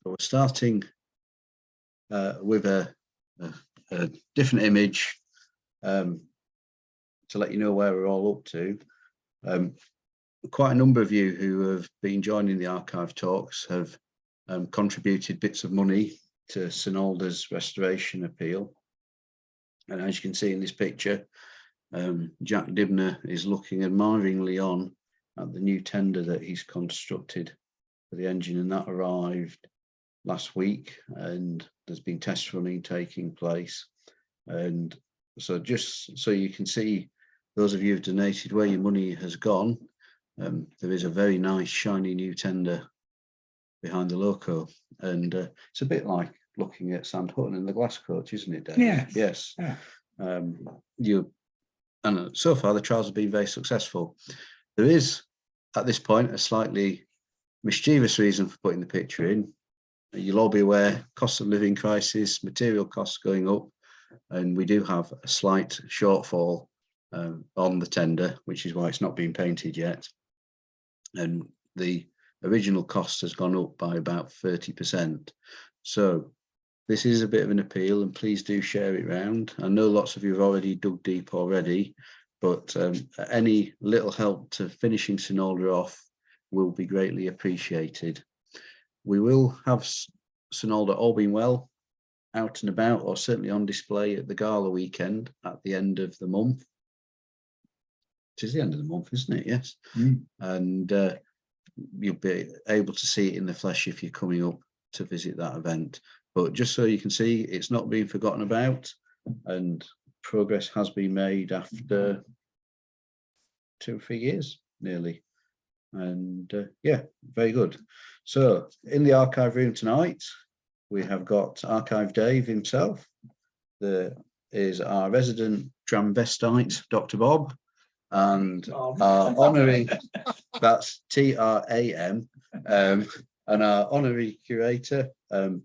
So we're starting with a different image to let you know where we're all up to. Quite a number of you who have been joining the archive talks have contributed bits of money to St Alder's restoration appeal. And as you can see in this picture, Jack Dibner is looking admiringly on at the new tender that he's constructed for the engine, and that arrived last week, and there's been test running taking place. And so just so you can see, those of you who've donated, where your money has gone, there is a very nice shiny new tender behind the loco, and it's a bit like looking at Sand Hutton in the glass coach, isn't it, Dave? Yeah. Yes. Yeah. And so far the trials have been very successful. There is at this point a slightly mischievous reason for putting the picture in. You'll all be aware, cost of living crisis, material costs going up, and we do have a slight shortfall on the tender, which is why it's not been painted yet. And the original cost has gone up by about 30%. So this is a bit of an appeal, and please do share it round. I know lots of you have already dug deep already, but any little help to finishing St Alder off will be greatly appreciated. We will have St Alder, all being well, out and about, or certainly on display at the gala weekend at the end of the month. It is the end of the month, isn't it? Yes. And you'll be able to see it in the flesh if you're coming up to visit that event. But just so you can see, it's not being forgotten about, and progress has been made after 2 or 3 years nearly. And yeah, very good. So in the archive room tonight, we have got Archive Dave himself. There is our resident transvestite, Dr. Bob, and our honorary, that's TRAM, and our honorary curator,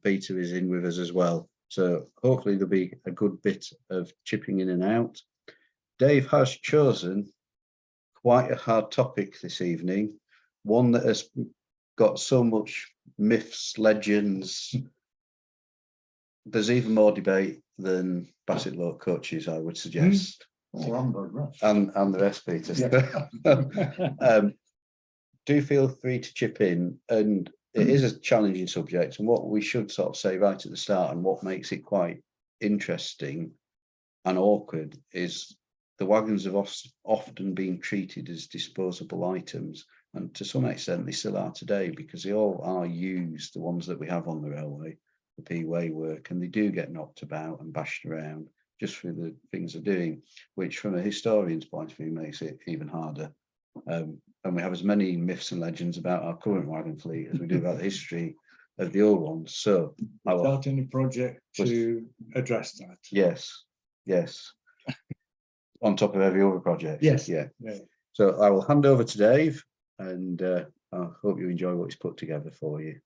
Peter, is in with us as well. So hopefully there'll be a good bit of chipping in and out. Dave has chosen quite a hard topic this evening, one that has got so much myths, legends. There's even more debate than Bassett Load coaches, I would suggest. And the rest, Peter. Yeah. Do feel free to chip in, and it is a challenging subject, and what we should sort of say right at the start, and what makes it quite interesting and awkward, is the wagons have often been treated as disposable items, and to some extent they still are today, because they all are used, the ones that we have on the railway, the P-way work, and they do get knocked about and bashed around just for the things they're doing, which from a historian's point of view makes it even harder. And we have as many myths and legends about our current wagon fleet as we do about the history of the old ones. So starting a project to address that. Yes, yes. On top of every other project. Yes. Yeah. So I will hand over to Dave, and I hope you enjoy what he's put together for you.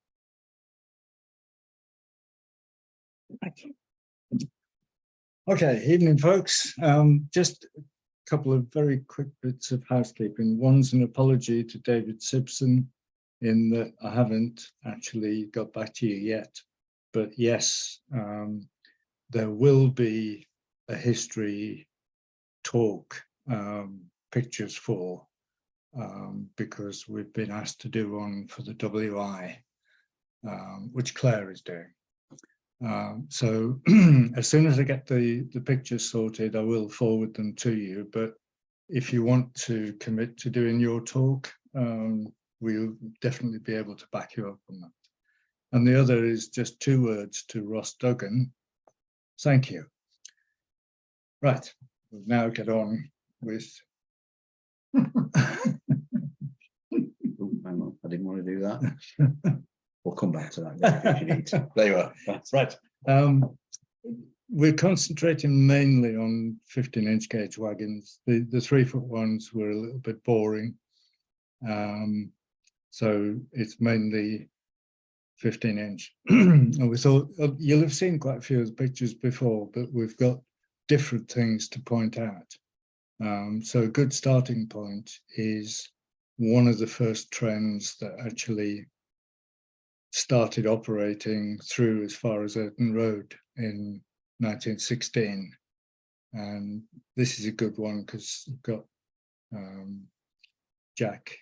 Okay, evening folks. Just a couple of very quick bits of housekeeping. One's an apology to David Simpson in that I haven't actually got back to you yet, but yes, there will be a history talk, pictures for, because we've been asked to do one for the WI, which Claire is doing. So as soon as I get the pictures sorted, I will forward them to you. But if you want to commit to doing your talk, we'll definitely be able to back you up on that. And the other is just 2 words to Ross Duggan. Thank you. Right, we'll now get on with. Oh, hang on, I didn't want to do that. We'll come back to that if you need to. There you are. Right. We're concentrating mainly on 15-inch gauge wagons. The 3-foot ones were a little bit boring. So it's mainly 15-inch. And we thought, you'll have seen quite a few of the pictures before, but we've got different things to point out. So a good starting point is one of the first trends that actually started operating through as far as Earton Road in 1916. And this is a good one because you've got Jack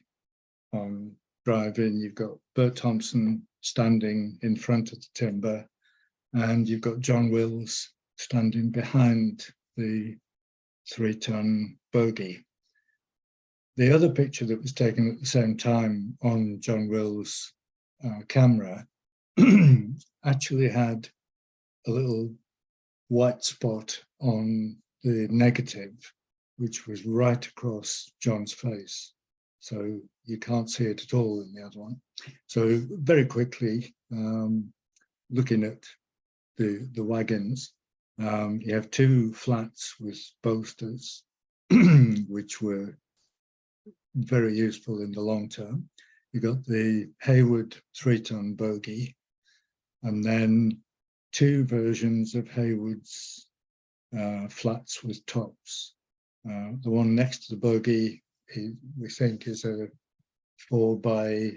on driving, you've got Bert Thompson standing in front of the timber, and you've got John Wills standing behind the 3-ton bogie. The other picture that was taken at the same time on John Wills' camera actually had a little white spot on the negative, which was right across John's face. So you can't see it at all in the other one. So very quickly, looking at the wagons, you have 2 flats with bolsters, which were very useful in the long term. You got the Heywood 3-ton bogie, and then 2 versions of Heywood's flats with tops. The one next to the bogie, we think, is a 4 by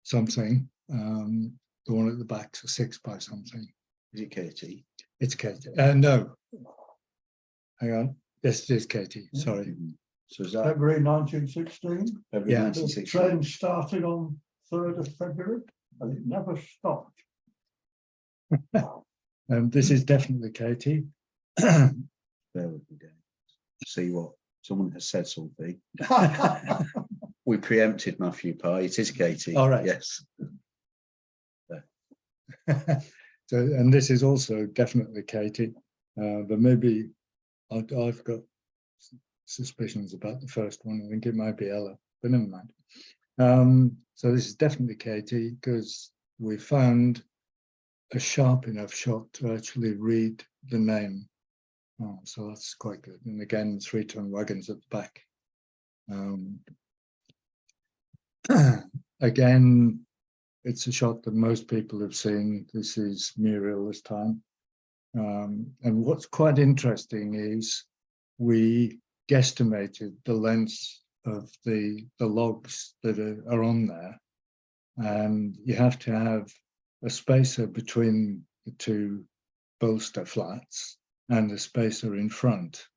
something. The one at the back's a 6 by something. Is it Katie? It's Katie. No, hang on. Yes, it is Katie. Sorry. So is that February 1916. February Yeah. 1916? The train started on 3rd of February and it never stopped. This is definitely Katie. Bear with me, Dave. See what someone has said something. We preempted Matthew Pye. It is Katie. All right. Yes. So, and this is also definitely Katie, but maybe I've got suspicions about the first one. I think it might be Ella, but never mind. So this is definitely Katie because we found a sharp enough shot to actually read the name. So that's quite good. And again, 3-ton wagons at the back. Again, it's a shot that most people have seen. This is Muriel this time. And what's quite interesting is we guesstimated the length of the logs that are on there. And you have to have a spacer between the 2 bolster flats and a spacer in front.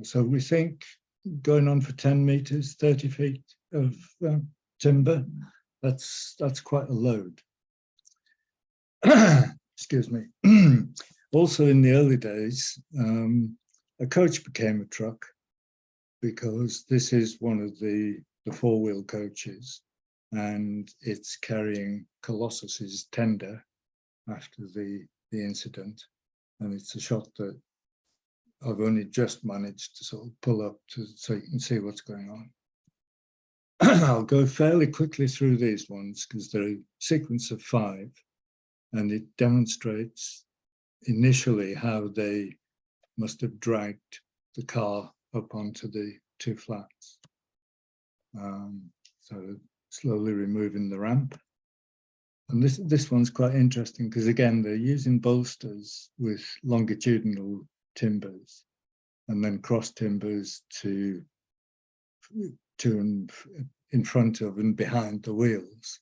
So we think going on for 10 meters, 30 feet of timber, that's quite a load. Excuse me. Also in the early days, a coach became a truck because this is one of the 4-wheel coaches and it's carrying Colossus's tender after the incident. And it's a shot that I've only just managed to sort of pull up so you can see what's going on. I'll go fairly quickly through these ones because they're a sequence of 5 and it demonstrates initially how they must have dragged the car up onto the 2 flats. So slowly removing the ramp. And this one's quite interesting because again, they're using bolsters with longitudinal timbers and then cross timbers to in front of and behind the wheels.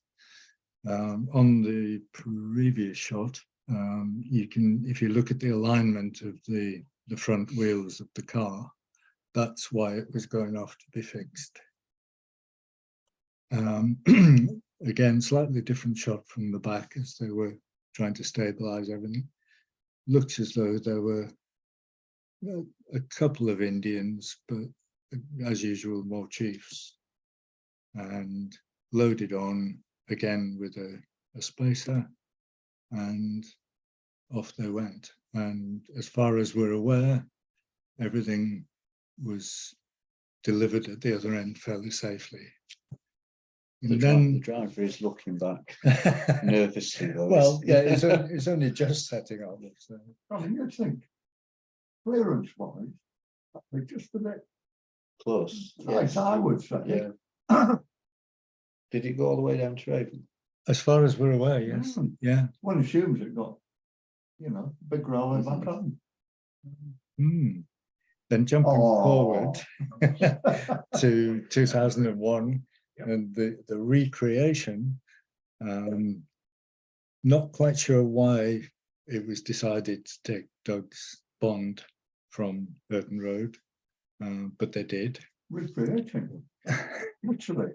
On the previous shot, you can, if you look at the alignment of the front wheels of the car, that's why it was going off to be fixed. Again, slightly different shot from the back as they were trying to stabilize everything. Looks as though there were a couple of Indians, but as usual, more chiefs. And loaded on again with a spacer, and off they went. And as far as we're aware, everything was delivered at the other end fairly safely. The driver is looking back nervously, though. Well, yeah, it's only just setting up. So. I mean, you'd think clearance-wise, they're just a bit Close. nice, I would say. Yeah. Did it go all the way down to Raven? As far as we're aware, yes. Yeah. One assumes it got, you know, big roller back on. Then jumping forward to 2001 and the recreation, Not quite sure why it was decided to take Doug's bond from Burton Road, but they did. Recreating them, literally.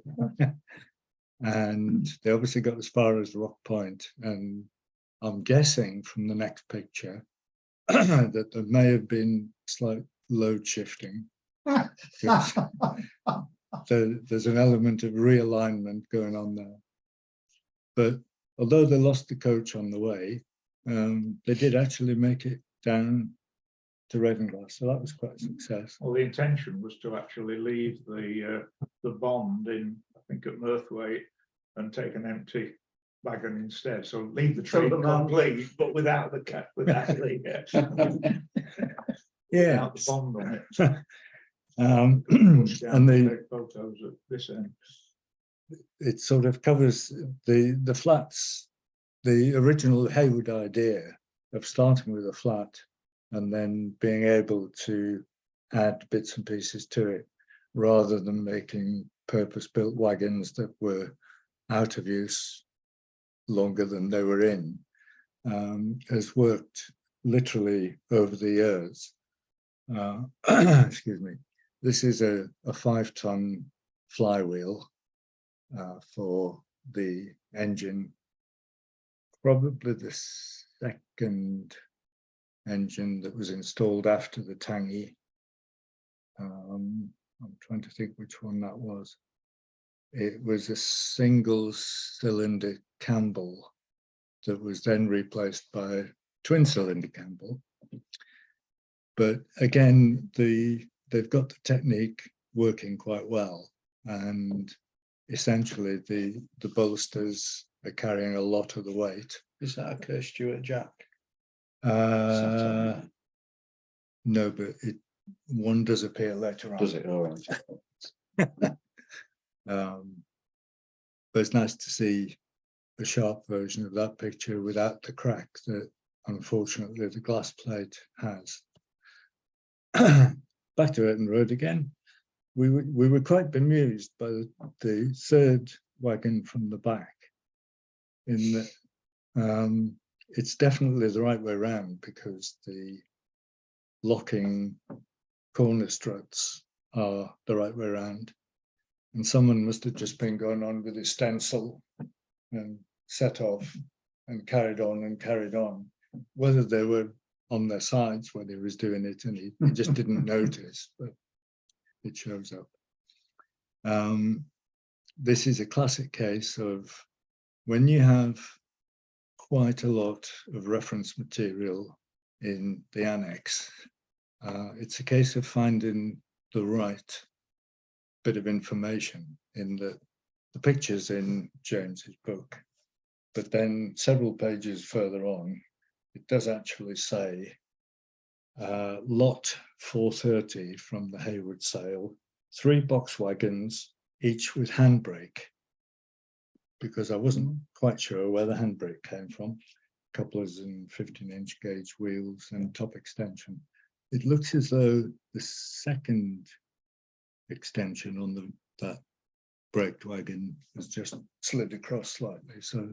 And they obviously got as far as Rock Point, and I'm guessing from the next picture that there may have been slight load shifting. There's an element of realignment going on there. But although they lost the coach on the way, they did actually make it down to Ravenglass, so that was quite a success. Well, the intention was to actually leave the bond in, I think, at Mirthwaite, and take an empty wagon instead. So leave the train complete, but without the without the Yeah, without the bond on it. And the photos at this end. it sort of covers the flats, the original Heywood idea of starting with a flat and then being able to add bits and pieces to it, rather than making purpose-built wagons that were out of use longer than they were in, has worked literally over the years. Excuse me. This is a 5-ton flywheel for the engine, probably the second engine that was installed after the Tangy. I'm trying to think which one that was. It was a single cylinder Campbell that was then replaced by a twin cylinder Campbell. But again, they've got the technique working quite well, and essentially the bolsters are carrying a lot of the weight. Is that a Kerr Stewart jack? No, but one does appear later on. Does it? All right. But it's nice to see a sharp version of that picture without the crack that unfortunately the glass plate has. Back to Burton Road again. We were quite bemused by the third wagon from the back, in that it's definitely the right way around, because the locking corner struts are the right way around. And someone must have just been going on with his stencil and set off and carried on and carried on. Whether they were on their sides when he was doing it and he just didn't notice, but it shows up. This is a classic case of when you have quite a lot of reference material in the annex, it's a case of finding the right bit of information in the pictures in James's book, but then several pages further on, it does actually say lot 430 from the Heywood sale, 3 box wagons, each with handbrake, because I wasn't quite sure where the handbrake came from. Couplers and 15-inch gauge wheels and top extension. It looks as though the second extension on that braked wagon was just slid across slightly, so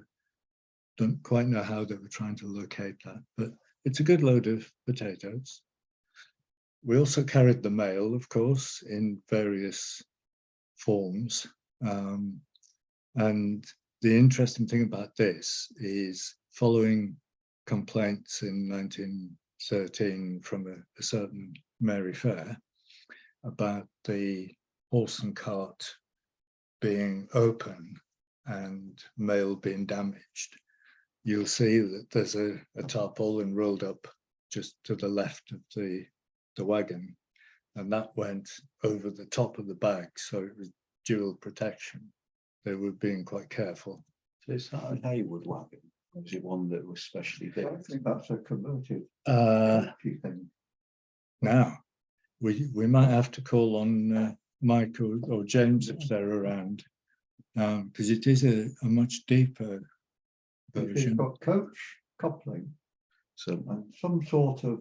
don't quite know how they were trying to locate that, but it's a good load of potatoes. We also carried the mail, of course, in various forms, and the interesting thing about this is, following complaints in 1913 from a certain Mary Fair about the horse and cart being open and mail being damaged, you'll see that there's a tarpaulin rolled up just to the left of the wagon, and that went over the top of the bag, so it was dual protection. They were being quite careful. So is that a Heywood wagon? Or is it one that was specially built? I think that's a converted thing. Now, we might have to call on Mike or James if they're around, because it is a much deeper version. It's got coach coupling, So and some sort of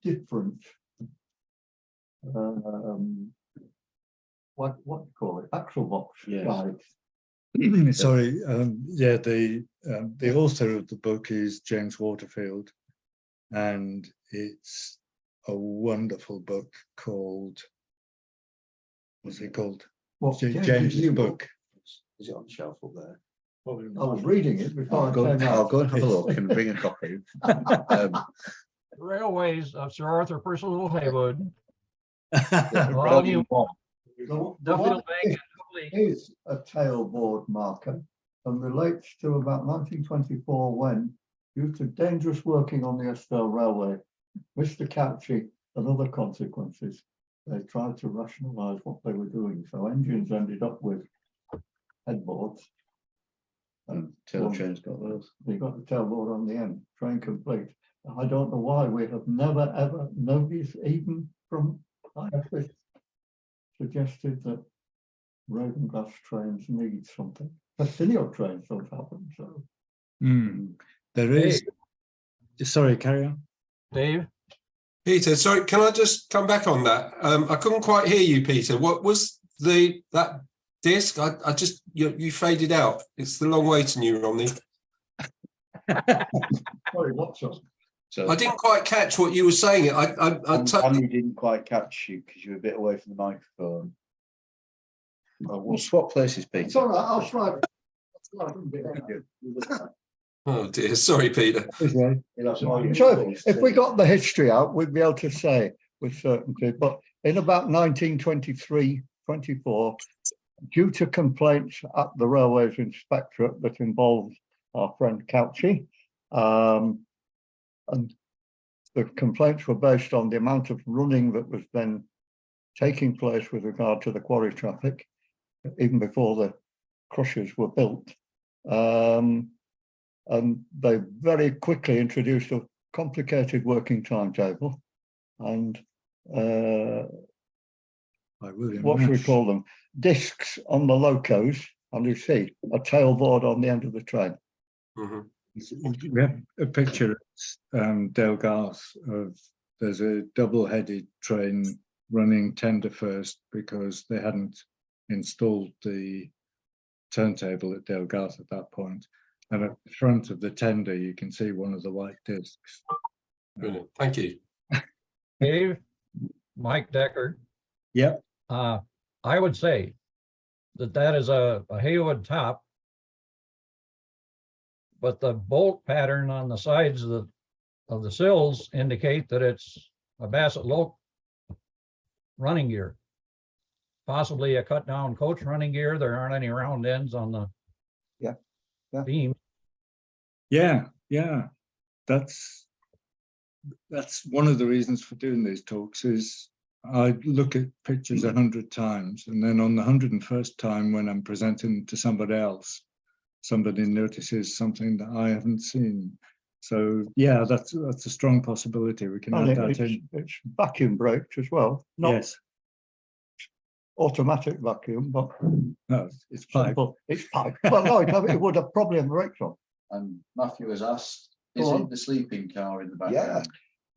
different what do you call it, axle box, Yes. right, Sorry, yeah, the author of the book is James Waterfield, and it's a wonderful book called, what's it called? What, James' new book. Is it on the shelf up there? I was reading it before I Go, came I'll out. go and have a look and bring a copy. Railways of Sir Arthur Percival Heywood. Volume Volume one. The Duffield one Bank and Hooley. is a tailboard marker and relates to about 1924 when, due to dangerous working on the Estelle Railway, Mr. Couchy and other consequences, they tried to rationalise what they were doing. So engines ended up with headboards. And tail train's got those. They got the tailboard on the end, train complete. I don't know why we have never ever, nobody's even from IFS suggested that Ravenglass trains need something. Fastidio trains don't happen, so. There is, sorry, carry on. Dave, Peter, sorry, can I just come back on that? I couldn't quite hear you, Peter. What was that disc? I just you faded out. It's the long way to New Romney. Sorry, what's up? So I didn't quite catch what you were saying. I Andy didn't quite catch you because you were a bit away from the microphone. We'll swap places, Peter. It's all right, I'll try. Oh dear, sorry, Peter. So if we got the history out, we'd be able to say with certainty, but in about 1923, 24, due to complaints at the Railways Inspectorate that involved our friend Couchy, and the complaints were based on the amount of running that was then taking place with regard to the quarry traffic, even before the crushers were built. And they very quickly introduced a complicated working timetable and what should we call them? Discs on the locos, and you see a tailboard on the end of the train. Mhm. We have a picture at Delgarth of, there's a double-headed train running tender first because they hadn't installed the turntable at Delgarth at that point. And at the front of the tender, you can see one of the white discs. Brilliant. Thank you. Dave, Mike Decker. Yep. I would say that is a Heywood top, but the bolt pattern on the sides of the sills indicate that it's a Bassett Loke running gear. Possibly a cut down coach running gear. There aren't any round ends on the beam. Yeah, that's one of the reasons for doing these talks is I look at pictures 100 times, and then on the 101st time when I'm presenting to somebody else, somebody notices something that I haven't seen. So yeah, that's a strong possibility. We can add that in. It's vacuum braked as well, not Yes. automatic vacuum, but No, it's pipe. simple. It's pipe. Well, no, it would have probably have brakes on. And Matthew has asked, is Go on. it the sleeping car in the background?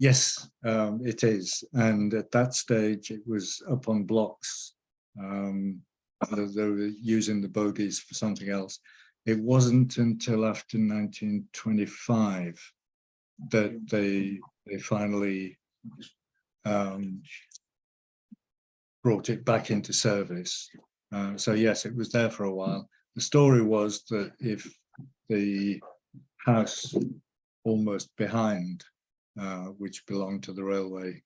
Yes, it is. And at that stage, it was up on blocks. They were using the bogies for something else. It wasn't until after 1925 that they finally brought it back into service. So yes, it was there for a while. The story was that if the house almost behind, which belonged to the railway,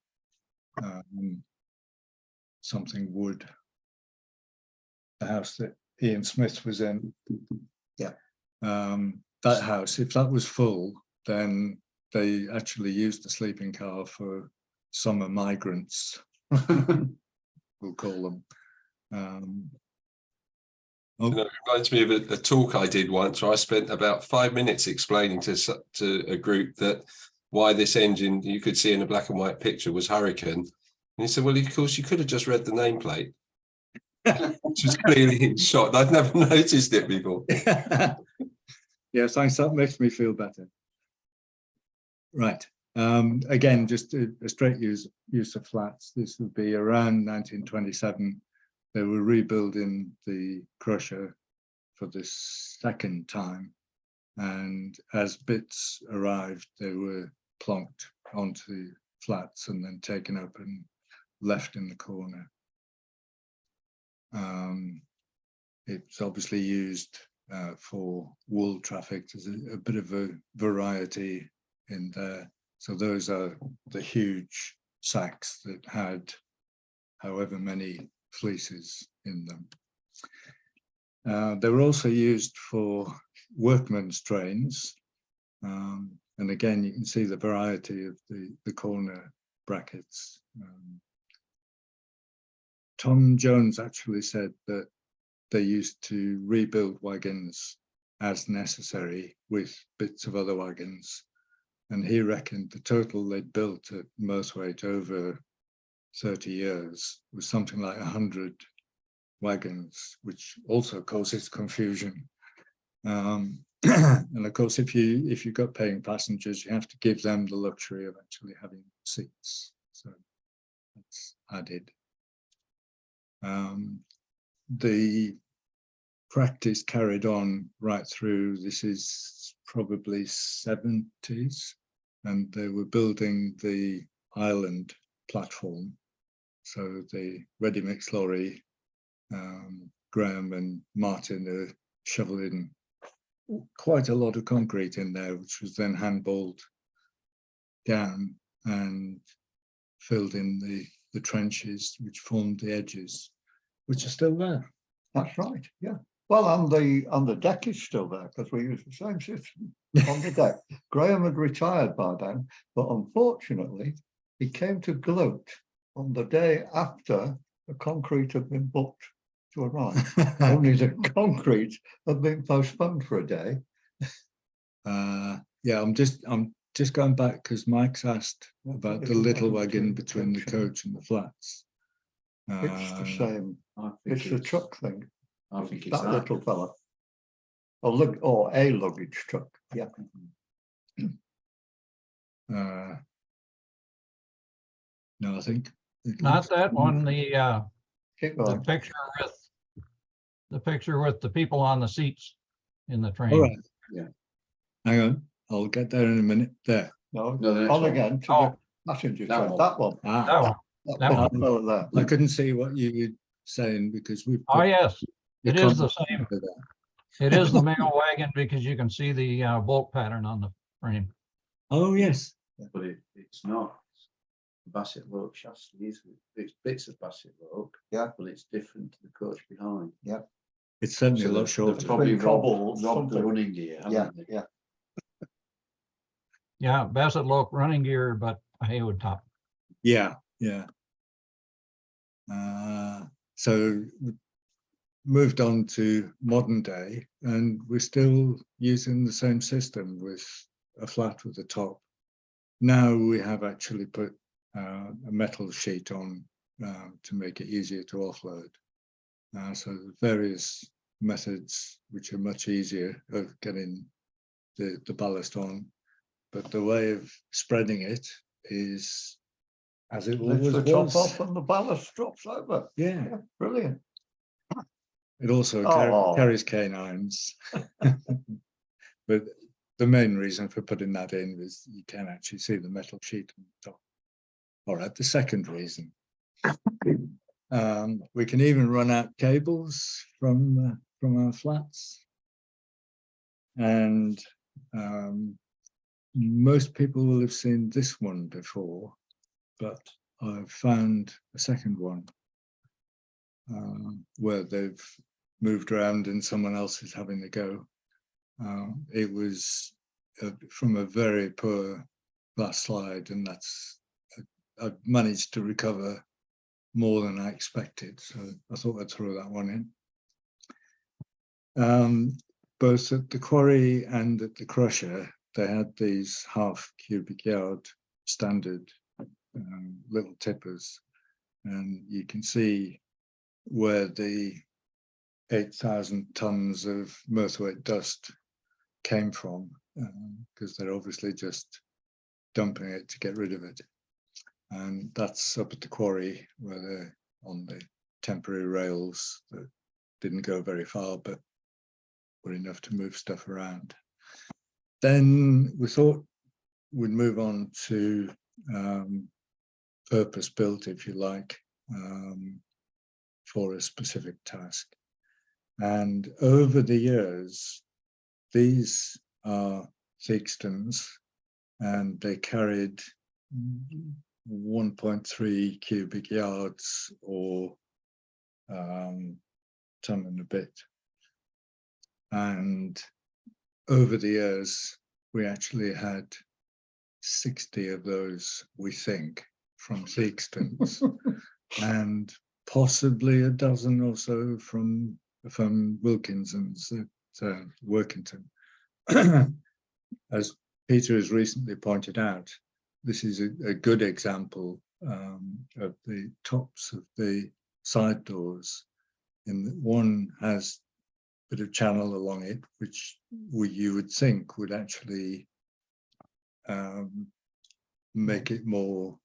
something wood, the house that Ian Smith was in, that house, if that was full, then they actually used the sleeping car for summer migrants, we'll call them. You know, it reminds me of a talk I did once where I spent about 5 minutes explaining to a group that why this engine you could see in a black and white picture was Hurricane. And he said, well, of course, you could have just read the nameplate, which was clearly in shot. I'd never noticed it before. Yeah, thanks. That makes me feel better. Right. Again, just a straight use of flats. This would be around 1927. They were rebuilding the crusher for this second time. And as bits arrived, they were plonked onto flats and then taken up and left in the corner. It's obviously used for wool traffic. There's a bit of a variety in there. So those are the huge sacks that had however many fleeces in them. They were also used for workmen's trains. And again, you can see the variety of the corner brackets. Tom Jones actually said that they used to rebuild wagons as necessary with bits of other wagons. And he reckoned the total they'd built at Merthwaite over 30 years was something like 100 wagons, which also causes confusion. And of course, if you've got paying passengers, you have to give them the luxury of actually having seats. So that's added. The practice carried on right through. This is probably 70s, and they were building the island platform. So the ready mix lorry, Graham and Martin are shoveling quite a lot of concrete in there, which was then handballed down and filled in the trenches which formed the edges, which are still there. That's right, yeah. Well, and the deck is still there because we use the same system on the deck. Graham had retired by then, but unfortunately, he came to gloat on the day after the concrete had been booked to arrive. Only the concrete had been postponed for a day. Yeah, I'm just going back because Mike's asked about the little wagon between the coach and the flats. It's the same. It's the truck thing. I think it's That little fella. Or a luggage truck. Yeah. No, I think Not that one, the Keep going. picture with the people on the seats in the train. all right. Yeah. Hang on, I'll get there in a minute. There. No, No, the next on one. again to Oh. the passenger That train. one. That one. That one. That That one. fella there. I couldn't see what you were saying because we've Oh, yes, it is the context same. for that. It is the mail wagon because you can see the bolt pattern on the frame. Oh yes. But it's not Bassett Loke chassis, is it? It's bits of Bassett Loke, Yeah. but it's different to the coach behind. Yeah. It's certainly a lot they've shorter. probably Between cobbles, robbed the something. running gear, Yeah, haven't they? yeah. Yeah, Bassett Loke running gear, but a Heywood top. Yeah, yeah. So we moved on to modern day, and we're still using the same system with a flat with a top. Now we have actually put a metal sheet on to make it easier to offload. So various methods which are much easier of getting the ballast on, but the way of spreading it is as it Lifts always the top was. off and the ballast drops over. Yeah. Yeah, brilliant. It also Oh. carries canines. But the main reason for putting that in is you can actually see the metal sheet on the top. All right, the second reason. We can even run out cables from our flats. And most people will have seen this one before, but I've found a second one where they've moved around and someone else is having a go. It was from a very poor glass slide, and I've managed to recover more than I expected, so I thought I'd throw that one in. Both at the quarry and at the crusher, they had these half cubic yard standard little tippers, and you can see where the 8,000 tons of Merthwaite dust came from, because they're obviously just dumping it to get rid of it. And that's up at the quarry where they're on the temporary rails that didn't go very far, but but enough to move stuff around. Then we thought we'd move on to purpose built, if you like, for a specific task. And over the years, these are Theakston's, and they carried 1.3 cubic yards, or ton and a bit. And over the years, we actually had 60 of those, we think, from Theakston's, and possibly a dozen or so from Wilkinson's at Workington. As Peter has recently pointed out, this is a good example of the tops of the side doors, in that one has a bit of channel along it, which you would think would actually make it more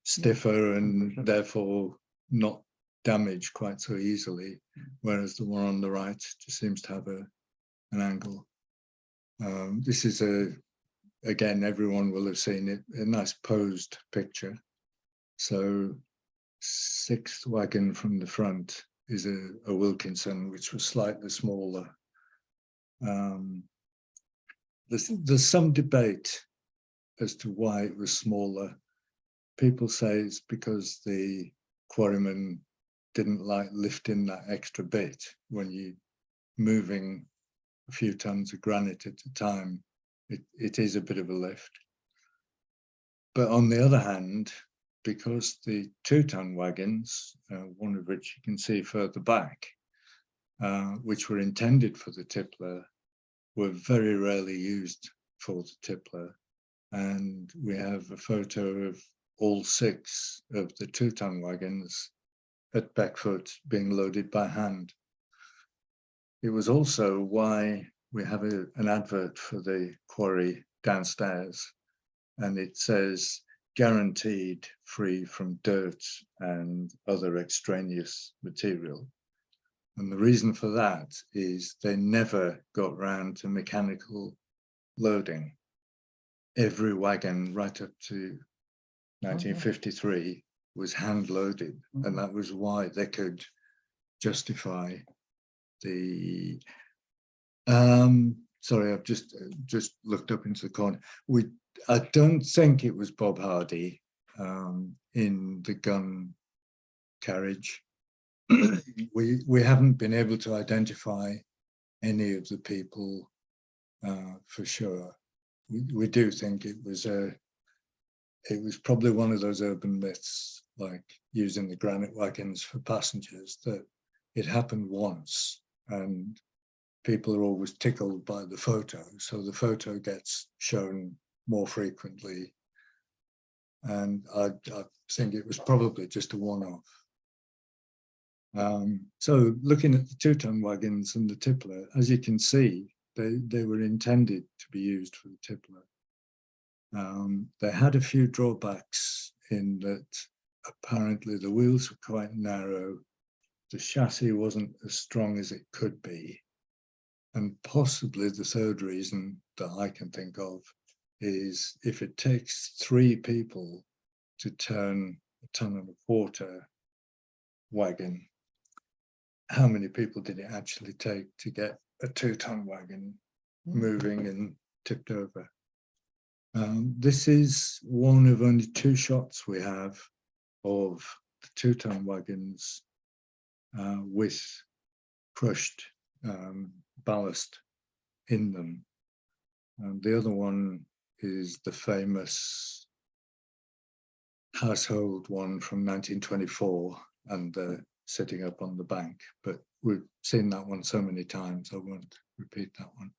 stiffer and therefore not damaged quite so easily, whereas the one on the right just seems to have an angle. This is again, everyone will have seen it, a nice posed picture. So 6th wagon from the front is a Wilkinson, which was slightly smaller. There's some debate as to why it was smaller. People say it's because the quarryman didn't like lifting that extra bit when you're moving a few tons of granite at a time. It is a bit of a lift. But on the other hand, because the 2-ton wagons, one of which you can see further back, which were intended for the tippler, were very rarely used for the tippler. And we have a photo of all 6 of the 2-ton wagons at Beckfoot being loaded by hand. It was also why we have an advert for the quarry downstairs, and it says guaranteed free from dirt and other extraneous material. And the reason for that is they never got round to mechanical loading. Every wagon right up to 1953 was hand loaded, and that was why they could justify the sorry, I've just looked up into the corner. I don't think it was Bob Hardie in the gun carriage. we haven't been able to identify any of the people for sure. We do think it was probably one of those urban myths, like using the granite wagons for passengers, that it happened once and people are always tickled by the photo, so the photo gets shown more frequently. And I think it was probably just a one-off. So looking at the 2-ton wagons and the tippler, as you can see, they were intended to be used for the tippler. They had a few drawbacks in that apparently the wheels were quite narrow, the chassis wasn't as strong as it could be, and possibly the third reason that I can think of is if it takes 3 people to turn a 1.25 ton wagon, how many people did it actually take to get a 2-ton wagon moving and tipped over? This is one of only 2 shots we have of the 2-ton wagons with crushed ballast in them. The other one is the famous household one from 1924, and sitting up on the bank, but we've seen that one so many times I won't repeat that one.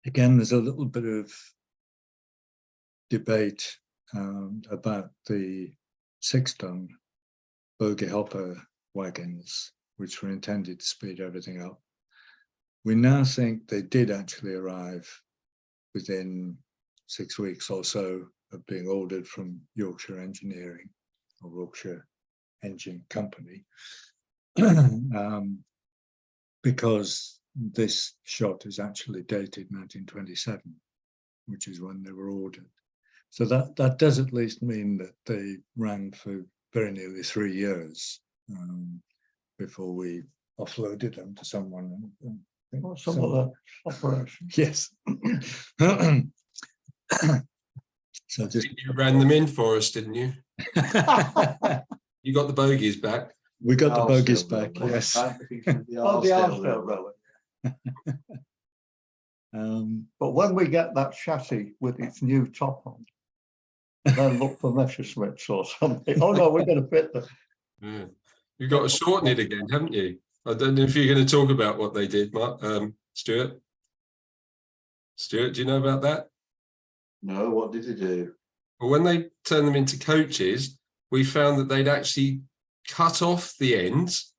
Again, there's a little bit of debate about the 6-ton bogey hopper wagons, which were intended to speed everything up. We now think they did actually arrive within 6 weeks or so of being ordered from Yorkshire Engineering or Yorkshire Engine Company. because this shot is actually dated 1927, which is when they were ordered. So that does at least mean that they ran for very nearly 3 years before we offloaded them to someone. Or some other operation. Yes. So just You ran them in for us, didn't you? You got the bogies back. we got the bogies Arsdale back. Railway. Yes. Oh, the Arsdale Railway. But when we get that chassis with its new top on, then look for Messerschmitts or something. Oh no, we're going to fit them. Yeah. You've got to shorten it again, haven't you? I don't know if you're going to talk about what they did, Mark. Stuart? Stuart, do you know about that? No, what did he do? Well, when they turned them into coaches, we found that they'd actually cut off the ends,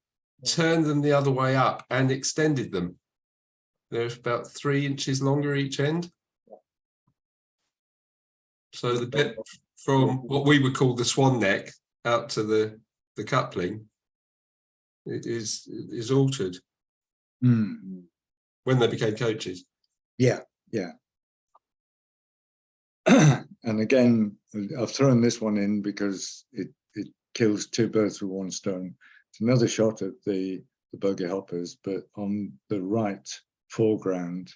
turned them the other way up and extended them. They're about 3 inches longer each end. So the bit from what we would call the swan neck out to the coupling, it is altered Mm. when they became coaches. Yeah. And again, I've thrown this one in because it kills 2 birds with 1 stone. It's another shot at the buggy hoppers, but on the right foreground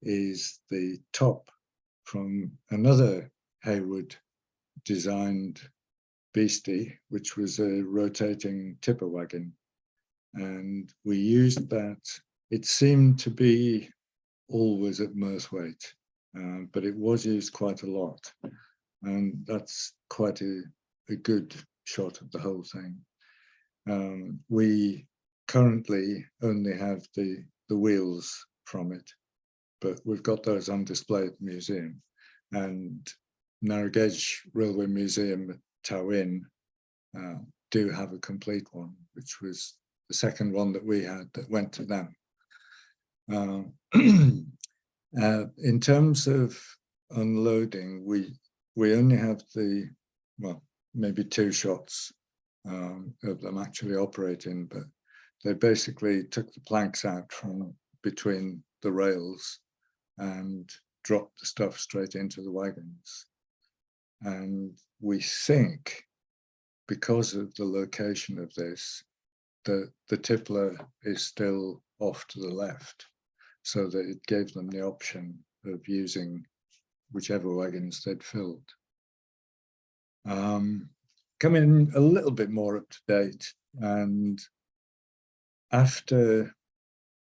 is the top from another Heywood designed beastie, which was a rotating tipper wagon. And we used that. It seemed to be always at Merthwaite, but it was used quite a lot. And that's quite a good shot of the whole thing. We currently only have the wheels from it, but we've got those on display at the museum. And Narrow Gauge Railway Museum at Towin do have a complete one, which was the second one that we had that went to them. In terms of unloading, we only have maybe 2 shots of them actually operating, but they basically took the planks out from between the rails and dropped the stuff straight into the wagons. And we think, because of the location of this, that the tippler is still off to the left, so that it gave them the option of using whichever wagons they'd filled. Coming a little bit more up to date, and after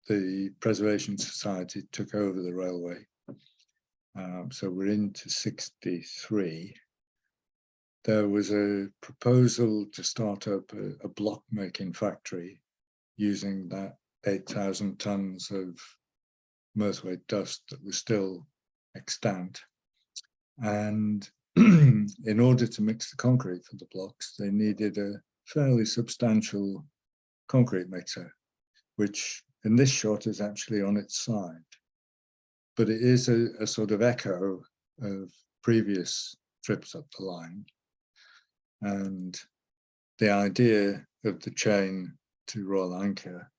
the Preservation Society took over the railway, so we're into 63, there was a proposal to start up a block making factory using that 8,000 tons of Merthwaite dust that was still extant. And in order to mix the concrete for the blocks, they needed a fairly substantial concrete mixer, which in this shot is actually on its side. But it is a sort of echo of previous trips up the line. And the idea of the chain to Royal Anchor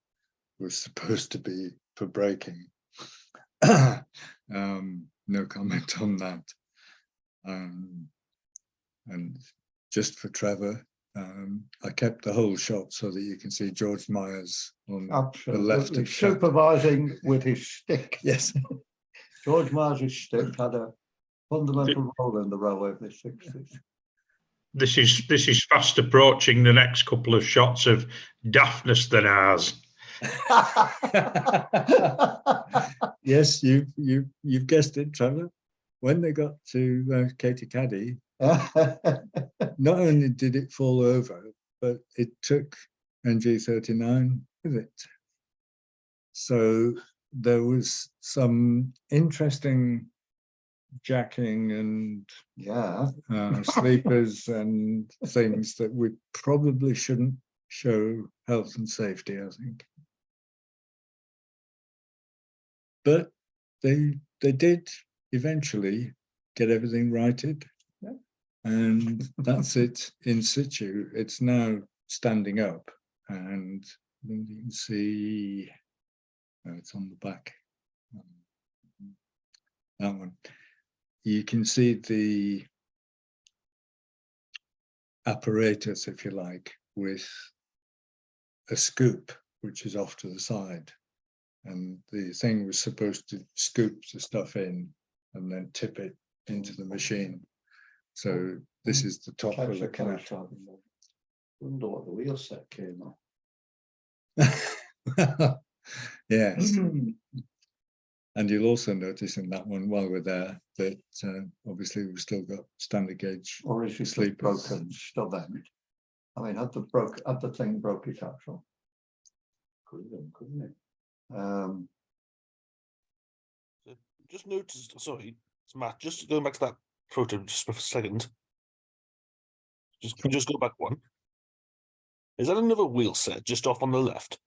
was supposed to be for braking. No comment on that. And just for Trevor, I kept the whole shot so that you can see George Myers on the left of supervising with his stick. Yes. George Myers' stick had a fundamental role in the railway of the 60s. This is fast approaching the next couple of shots of daftness than ours. Yes, you've guessed it, Trevor. When they got to Katie Caddy, not only did it fall over, but it took NG39 with it. So there was some interesting jacking and sleepers and things that we probably shouldn't show health and safety, I think. But they did eventually get everything righted, and that's it in situ. It's now standing up, and then you can see it's on the back. That one. You can see the apparatus, if you like, with a scoop, which is off to the side. And the thing was supposed to scoop the stuff in and then tip it into the machine. So this is the top of the connector. Wonder what the wheel set came on. Yes. And you'll also notice in that one, while we're there, that obviously we've still got standard gauge. Or is it just sleepers. broken stub end? I mean, had the thing broke its axle? Could have done, couldn't it? Just noticed, sorry, it's Matt, just going back to that photo just for a second. Just go back one. Is that another wheel set just off on the left?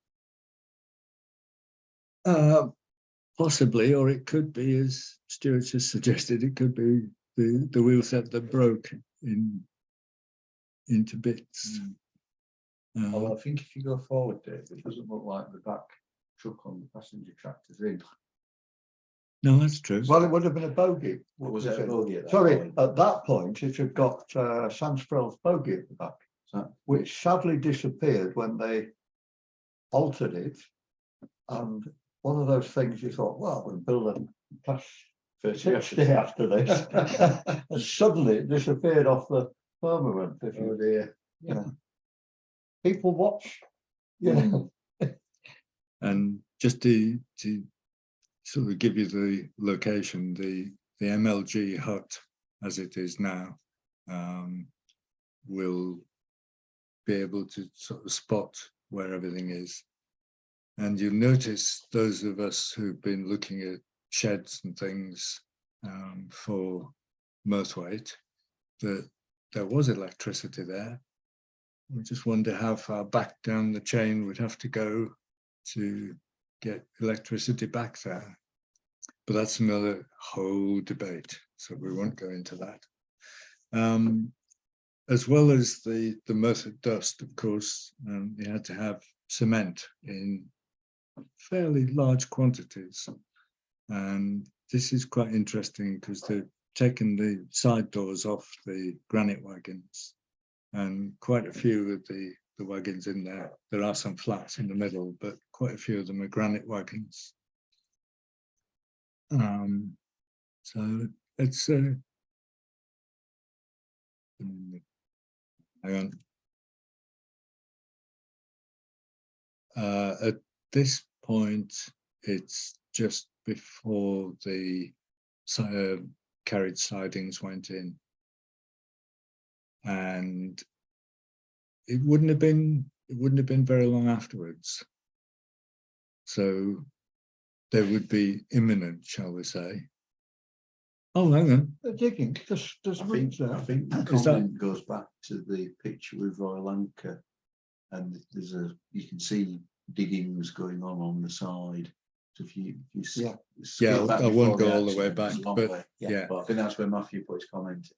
Possibly, or it could be, as Stuart has suggested, it could be the wheel set that broke into bits. Although I think if you go forward, Dave, it doesn't look like the back truck on the passenger tractor's in. No, that's true. Well, it would have been a bogey. What was it? A bogey at that Sorry, point? at that point, it had got Sandsprell's bogey at the back, So- which sadly disappeared when they altered it. And one of those things you thought, well, we'll build a class 60 after this. And suddenly it disappeared off the firmament. If you, Oh dear. yeah. People watch, you know. And just to sort of give you the location, the MLG hut as it is now will be able to sort of spot where everything is. And you'll notice, those of us who've been looking at sheds and things for Merthwaite, that there was electricity there. We just wonder how far back down the chain we'd have to go to get electricity back there. But that's another whole debate, so we won't go into that. As well as the Merthyr dust, of course, you had to have cement in fairly large quantities. And this is quite interesting because they've taken the side doors off the granite wagons, and quite a few of the wagons in there. There are some flats in the middle, but quite a few of them are granite wagons. So it's hang on. At this point, it's just before the carriage sidings went in, and it wouldn't have been very long afterwards. So they would be imminent, shall we say? Oh, hang on. They're digging. There's I roots think there. the Is that- comment goes back to the picture with Royal Anchor, and there's you can see diggings going on the side. So if you Yeah. skip back I won't before go all the way accident, it's back, a long but way. yeah. But I think that's where Matthew put his comment.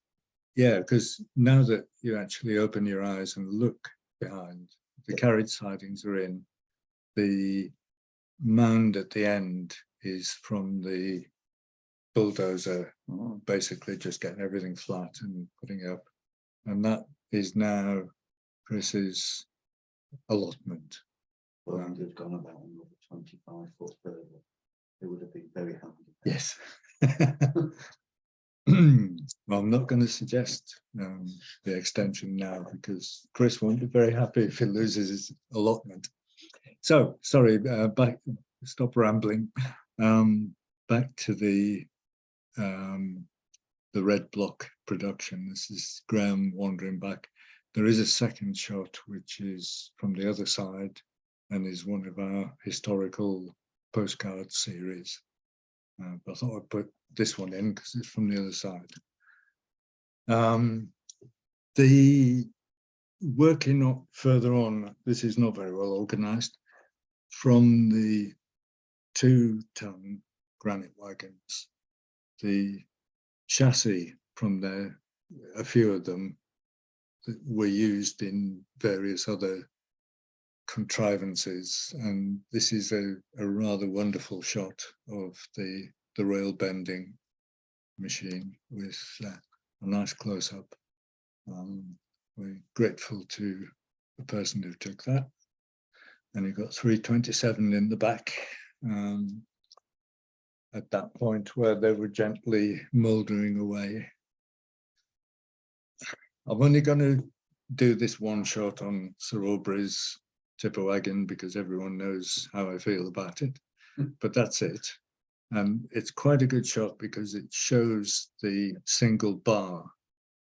Yeah, because now that you actually open your eyes and look behind, the carriage sidings are in. The mound at the end is from the bulldozer, basically just getting everything flat and putting up. And that is now Chris's allotment. Well, they've gone about another 25 foot further. It would have been very handy. Yes. Well, I'm not going to suggest the extension now, because Chris won't be very happy if he loses his allotment. So, sorry, back, stop rambling. Back to the red block production. This is Graham wandering back. There is a second shot, which is from the other side and is one of our historical postcard series. But I thought I'd put this one in because it's from the other side. The working further on, this is not very well organized. From the 2-ton granite wagons, the chassis from there, a few of them were used in various other contrivances, and this is a rather wonderful shot of the rail bending machine with a nice close-up. We're grateful to the person who took that. And you've got 327 in the back at that point where they were gently mouldering away. I'm only going to do this one shot on Sir Aubrey's tipper wagon because everyone knows how I feel about it, but that's it. And it's quite a good shot because it shows the single bar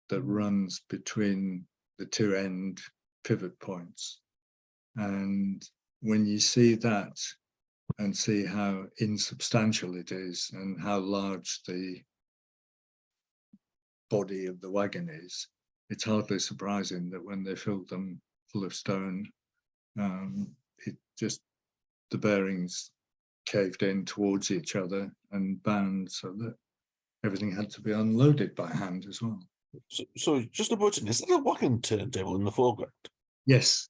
that runs between the two end pivot points. And when you see that and see how insubstantial it is and how large the body of the wagon is, it's hardly surprising that when they filled them full of stone, it just, the bearings caved in towards each other and bound so that everything had to be unloaded by hand as well. So just about it, is there a wagon turntable in the foreground? Yes,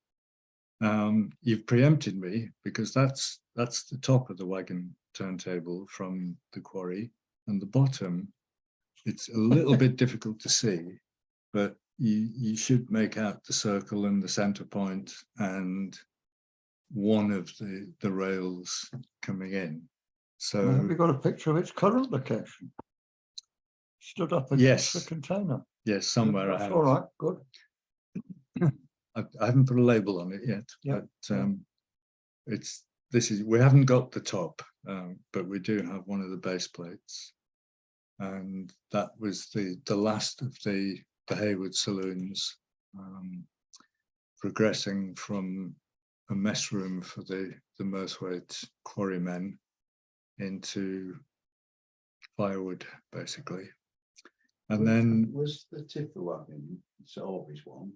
you've preempted me because that's the top of the wagon turntable from the quarry, and the bottom, it's a little bit difficult to see, but you should make out the circle and the center point and one of the rails coming in. So Have you got a picture of its current location? Stood up against yes, the container. Yes, somewhere I That's have. all right, good. I haven't put a label on it yet, Yeah, but we haven't got the top, but we do have one of the base plates, and that was the last of the Heywood saloons, progressing from a mess room for the Merthwaite quarrymen into firewood, basically. And then was the tipper wagon, it's always one,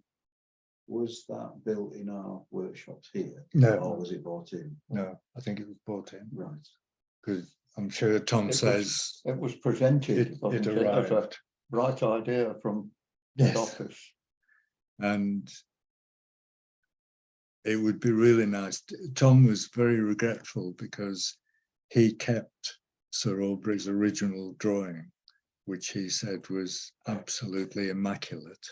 was that built in our workshops here? No. Or was it bought in? no, I think it was bought in Right. because I'm sure Tom says It was presented it wasn't it, as a arrived. bright idea from Yes. the office. And it would be really nice. Tom was very regretful because he kept Sir Aubrey's original drawing, which he said was absolutely immaculate.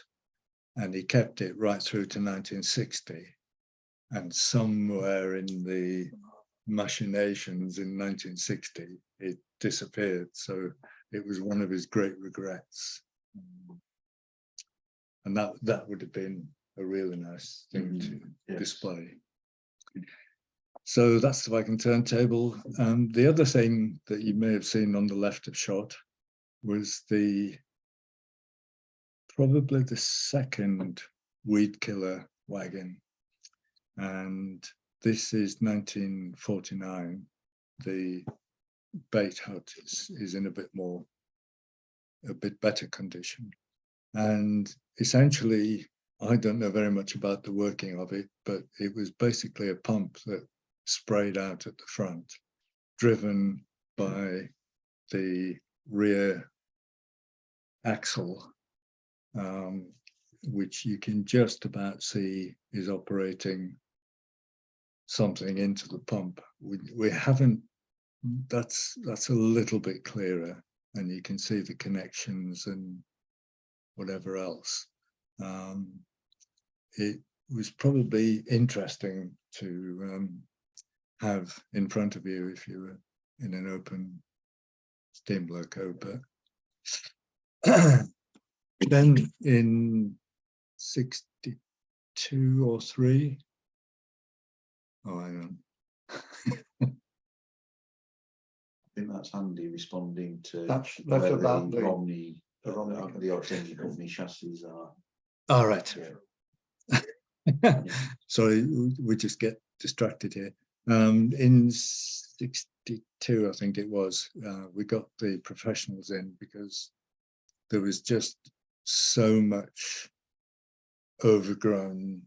And he kept it right through to 1960. And somewhere in the machinations in 1960, it disappeared. So it was one of his great regrets. And that would have been a really nice thing to display. So that's the Wagon turntable. The other thing that you may have seen on the left of shot was probably the second weed killer wagon. And this is 1949. The bait hut is in a bit better condition. And essentially, I don't know very much about the working of it, but it was basically a pump that sprayed out at the front, driven by the rear axle, which you can just about see is operating something into the pump. We haven't, that's a little bit clearer, and you can see the connections and whatever else. It was probably interesting to have in front of you if you were in an open steam loco, but then in 62 or 3, oh, hang on. I think that's Andy responding to That's where about the Romney, the Romney the Octavia Company chassis are. All right. Yeah. Sorry, we just get distracted here. In 62, I think it was, we got the professionals in because there was just so much overgrown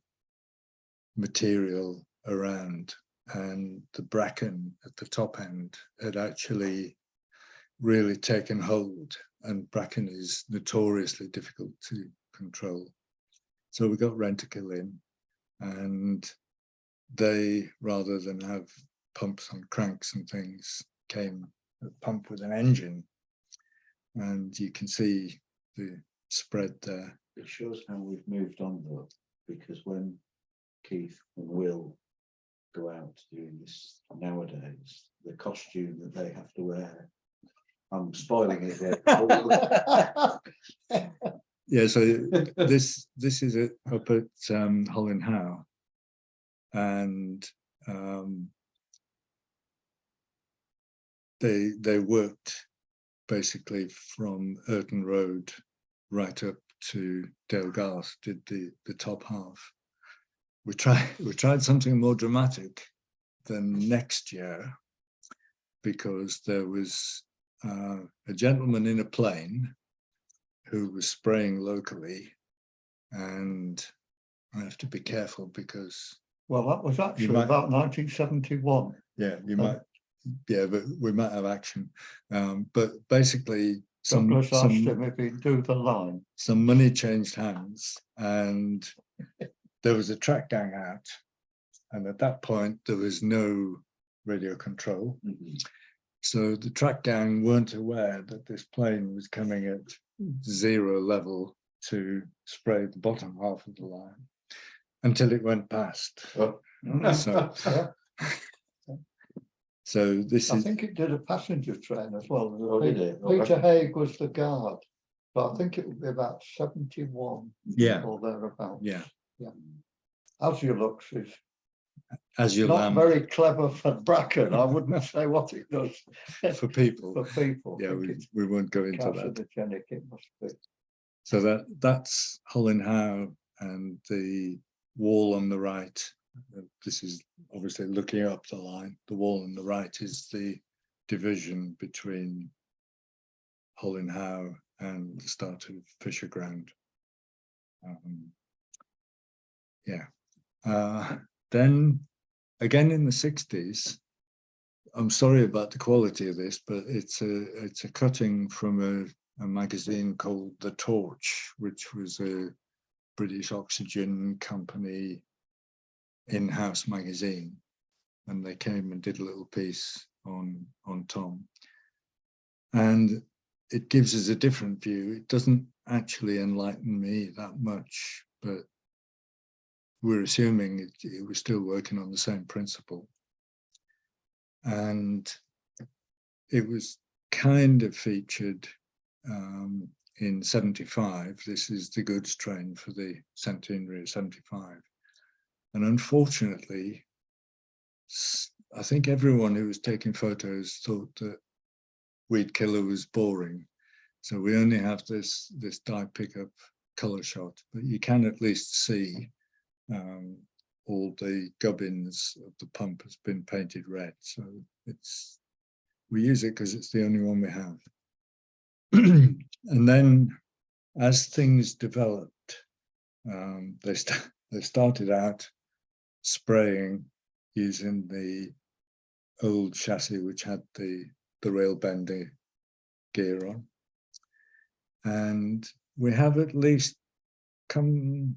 material around, and the bracken at the top end had actually really taken hold, and bracken is notoriously difficult to control. So we got Rentokil in, and they, rather than have pumps on cranks and things, came a pump with an engine, and you can see the spread there. It shows how we've moved on though, because when Keith and Will go out doing this nowadays, the costume that they have to wear, I'm spoiling it here. Yeah, so this is up at Holland Howe, and they worked basically from Earton Road right up to Dalegarth, did the top half. We tried something more dramatic than next year, because there was a gentleman in a plane who was spraying locally, and I have to be careful because Well, that was actually might- about 1971. yeah, you might, yeah, but we might have action. But basically, Douglas asked him if he'd do the line. some money changed hands, and there was a track gang out, and at that point there was no radio control. So the track gang weren't aware that this plane was coming at 0 level to spray the bottom half of the line until it went past. Oh. So this I is, think it did a passenger train as well. Oh, did it? Peter Haig was the guard, but I think it would be about 71 yeah, or thereabouts. yeah, As you look, is as you not land very clever for Bracken. I wouldn't say what it does for people. for people. Yeah, I think it's we won't go into that. carcinogenic, it must be. So that's Holland Howe, and the wall on the right. This is obviously looking up the line. The wall on the right is the division between Holland Howe and the start of Fisher Ground. Then again in the 60s, I'm sorry about the quality of this, but it's a cutting from a magazine called The Torch, which was a British Oxygen Company in-house magazine, and they came and did a little piece on Tom, and it gives us a different view. It doesn't actually enlighten me that much, but we're assuming it was still working on the same principle, and it was kind of featured in 75. This is the goods train for the centenary of 75. And unfortunately, I think everyone who was taking photos thought that Weed Killer was boring. So we only have this die pickup color shot, but you can at least see all the gubbins of the pump has been painted red. So we use it because it's the only one we have. And then as things developed, they started out spraying using the old chassis, which had the rail bender gear on, and we have at least come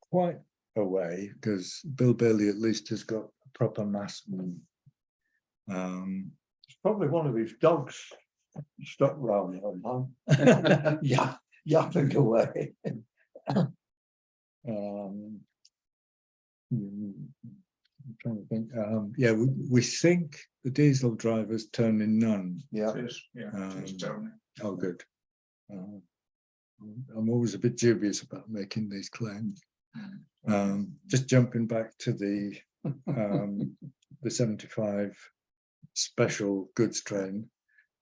quite a way, because Bill Bailey at least has got a proper mask. It's probably one of his dogs stuck round him. Yeah, yapping away. I'm trying to think. Yeah, we think the diesel drivers turn in none. Yeah. It is, yeah, it is Tony. Oh, good. I'm always a bit dubious about making these claims. Just jumping back to the 75 special goods train,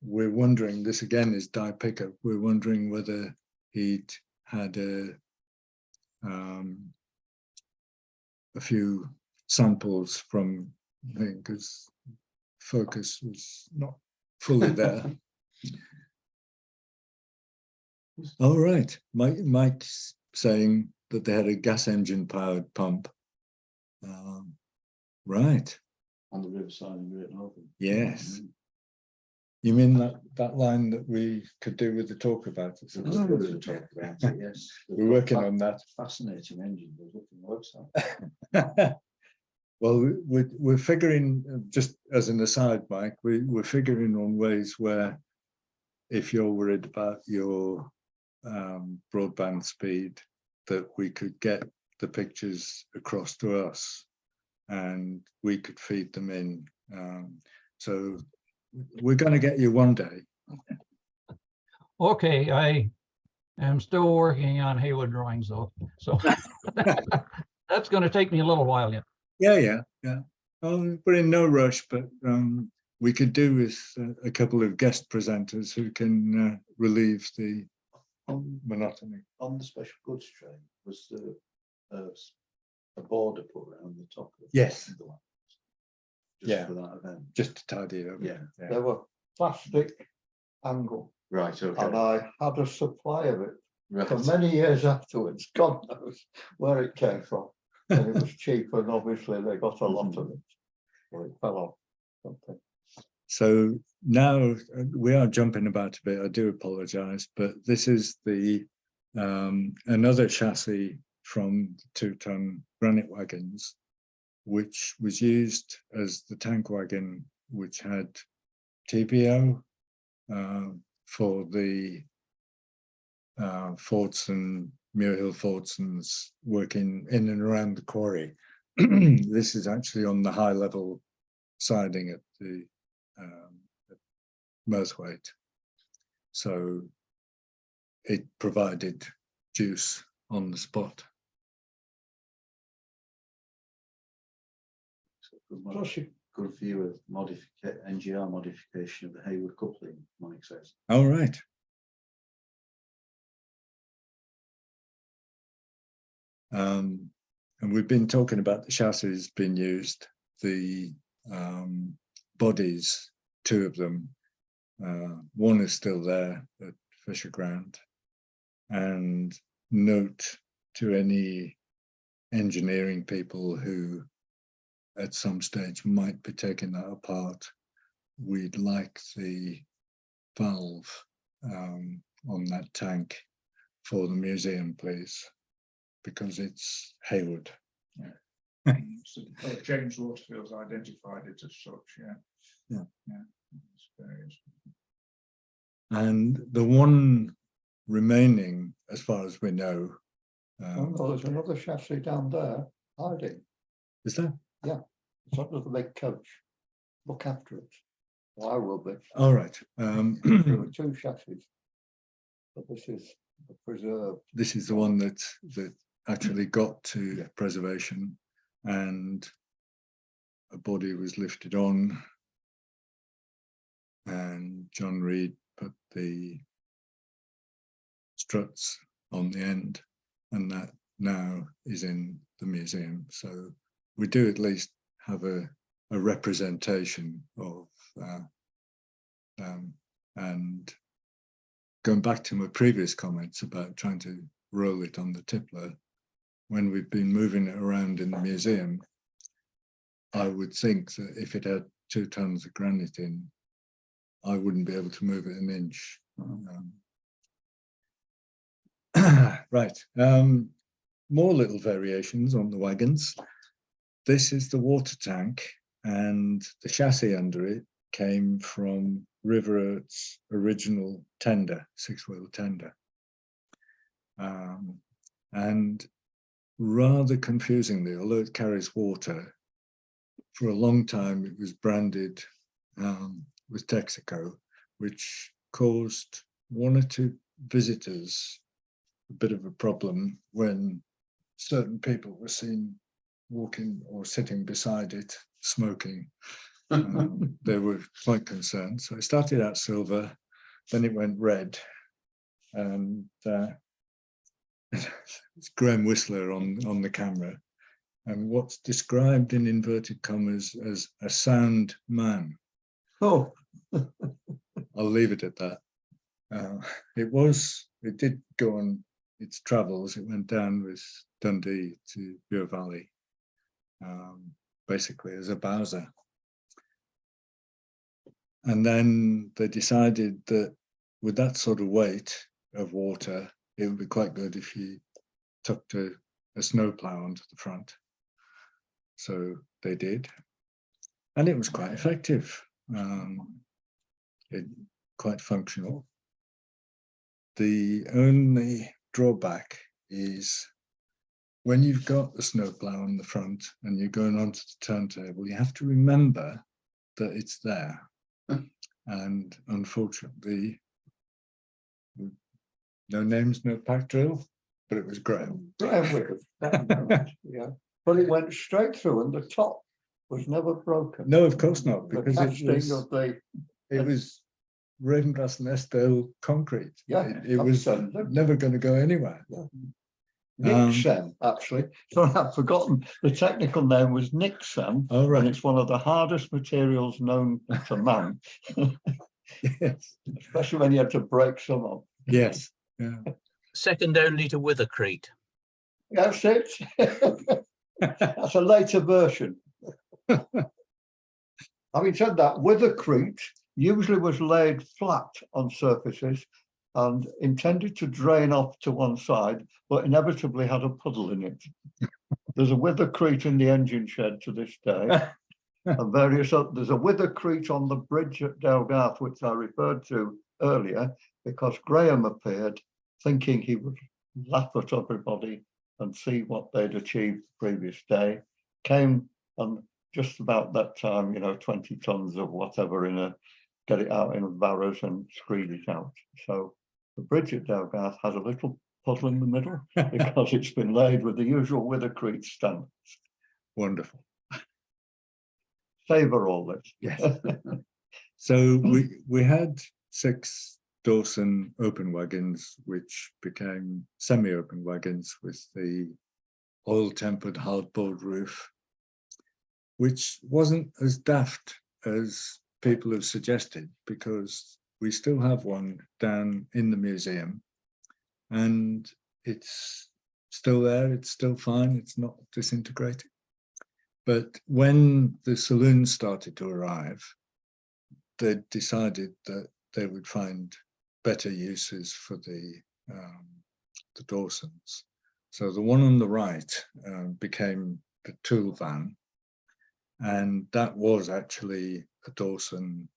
we're wondering, this again is die pickup, we're wondering whether he'd had a few samples from, I think, because focus was not fully there. All right, Mike's saying that they had a gas engine powered pump. Right. On the riverside in Great Northern. Yes. You mean that line that we could do with the talk about it? Yes. We're working on that. Fascinating engine. There's nothing worse than. Well, we're figuring, just as an aside, Mike, we're figuring on ways where if you're worried about your broadband speed, that we could get the pictures across to us and we could feed them in. So we're going to get you one day. Okay, I am still working on Heywood drawings though, so that's going to take me a little while yet. Yeah. We're in no rush, but we could do with a couple of guest presenters who can relieve the monotony. On the special goods train, was there a border put around the top of Yes. the one? Yeah. For that event. Just to tidy it up. Yeah. They were plastic angle, Right, okay. and I had a supply of it for Right. many years afterwards. God knows where it came from. And it was cheap, and obviously they got a lot of it. Or it fell off something. So now we are jumping about a bit. I do apologize, but this is the another chassis from 2-ton granite wagons, which was used as the tank wagon, which had TPO for the Fordson, Muirhill Fordsons working in and around the quarry. This is actually on the high level siding at the Merthwaite. So it provided juice on the spot. Plus you Good view of NGR modification of the Heywood coupling, Mike says. All right. And we've been talking about the chassis being used, the bodies, 2 of them. One is still there at Fisher Ground. And note to any engineering people who at some stage might be taking that apart, we'd like the valve on that tank for the museum, please, because it's Heywood. So, James Waterfield's identified it as such, yeah. It's various. And the one remaining, as far as we know, oh, no, there's another chassis down there hiding. is there? It's under the big coach. Look after it. Well, I will be. All right. There were 2 chassis, but this is preserved. This is the one that actually got to preservation, and a body was lifted on, and John Reed put the struts on the end, and that now is in the museum. So we do at least have a representation of and going back to my previous comments about trying to roll it on the tippler, when we've been moving it around in the museum, I would think that if it had 2 tons of granite in, I wouldn't be able to move it an inch. Right, more little variations on the wagons. This is the water tank, and the chassis under it came from River's original tender, 6-wheel tender. And rather confusingly, although it carries water, for a long time it was branded with Texaco, which caused 1 or 2 visitors a bit of a problem when certain people were seen walking or sitting beside it smoking. They were quite concerned. So it started out silver, then it went red, and it's Graham Whistler on the camera, and what's described in inverted commas as a sound man. Oh, I'll leave it at that. It did go on its travels. It went down with Dundee to Bure Valley, basically as a Bowser. And then they decided that with that sort of weight of water, it would be quite good if you tucked a snowplow onto the front. So they did. And it was quite effective. Quite functional. The only drawback is when you've got the snowplow on the front and you're going onto the turntable, you have to remember that it's there. And unfortunately, no names, no pack drill, but it was Graham. Graham with it. Yeah, but it went straight through and the top was never broken. No, of course not, The because casting of the, it was Ravenglass and Estelle concrete. Yeah, It was absolutely. never going to go anywhere. Nixem, actually. So I've forgotten the technical name was Nixem, Oh, and right. it's one of the hardest materials known to man, Yes. especially when you had to break some of. Yes. Yeah. Second only to Withercrete. That's it. That's a later version. Having said that, Withercrete usually was laid flat on surfaces and intended to drain off to one side, but inevitably had a puddle in it. There's a Withercrete in the engine shed to this day, and various other. There's a Withercrete on the bridge at Delgarth, which I referred to earlier, because Graham appeared thinking he would laugh at everybody and see what they'd achieved the previous day. Came and just about that time, 20 tons of whatever get it out in a barrows and screed it out. So the bridge at Delgarth has a little puddle in the middle because it's been laid with the usual Withercrete standards. Wonderful. Savour all this. Yes. So we had 6 Dawson open wagons, which became semi-open wagons with the oil-tempered hardboard roof, which wasn't as daft as people have suggested, because we still have one down in the museum and it's still there, it's still fine, it's not disintegrated. But when the saloons started to arrive, they decided that they would find better uses for the Dawsons. So the one on the right became the tool van, and that was actually a Dawson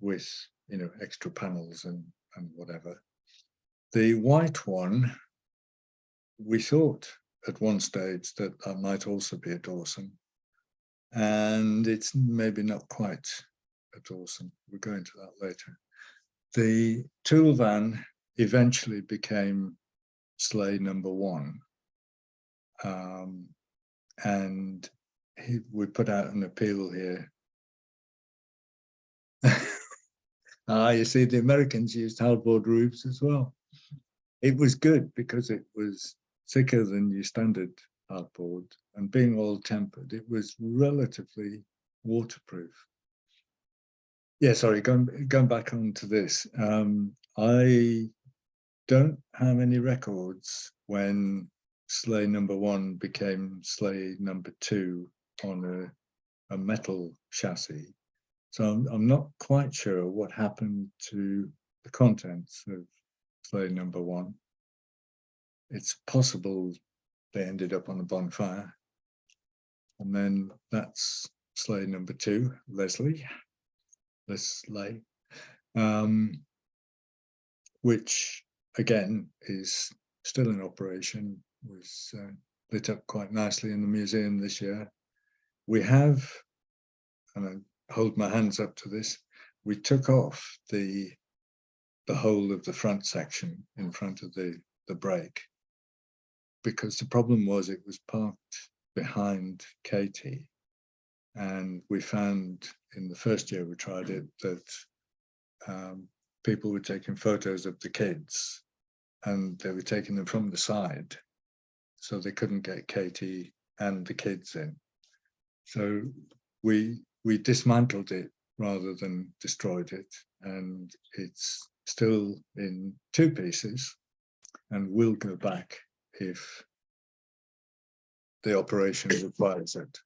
with extra panels and whatever. The white one, we thought at one stage that that might also be a Dawson, and it's maybe not quite a Dawson. We'll go into that later. The tool van eventually became sleigh number 1, and we put out an appeal here. You see, the Americans used hardboard roofs as well. It was good because it was thicker than your standard hardboard, and being oil tempered, it was relatively waterproof. Yeah, sorry, going back onto this. I don't have any records when sleigh number 1 became sleigh number 2 on a metal chassis. So I'm not quite sure what happened to the contents of sleigh number 1. It's possible they ended up on a bonfire. And then that's sleigh number 2, Leslie, which again is still in operation, was lit up quite nicely in the museum this year. We have, and I hold my hands up to this, we took off the whole of the front section in front of the brake, because the problem was it was parked behind Katie, and we found in the first year we tried it that people were taking photos of the kids and they were taking them from the side, so they couldn't get Katie and the kids in. So we dismantled it rather than destroyed it, and it's still in 2 pieces and will go back if the operation requires it.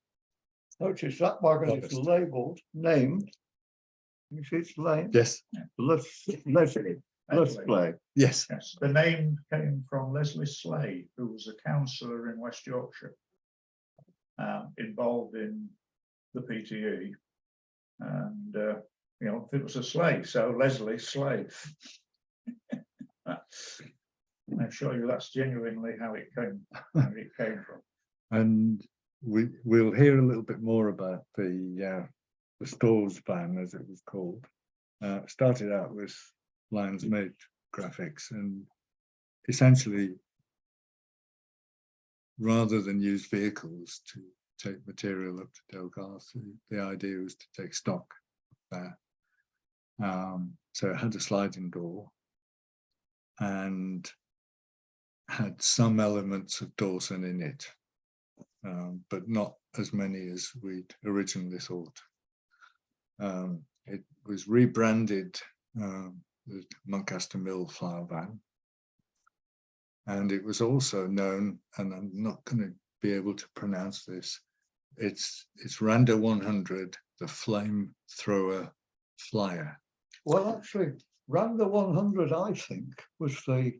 Notice that wagon is labelled, named. You see it's named? Yes. Leslie. Yes. Yes, the name came from Leslie Sleigh, who was a councillor in West Yorkshire. involved in the PTE. And, you know, it was a sleigh, so Leslie sleigh. I assure you that's genuinely how it came from. And we'll hear a little bit more about the stores van, as it was called. Started out with Lions Made graphics, and essentially, rather than use vehicles to take material up to Delgarth, the idea was to take stock there. So it had a sliding door and had some elements of Dawson in it, but not as many as we'd originally thought. It was rebranded the Muncaster Mill flour van, and it was also known, and I'm not going to be able to pronounce this, it's Randa 100, the flamethrower flyer. Well, actually, Randa 100, I think, was the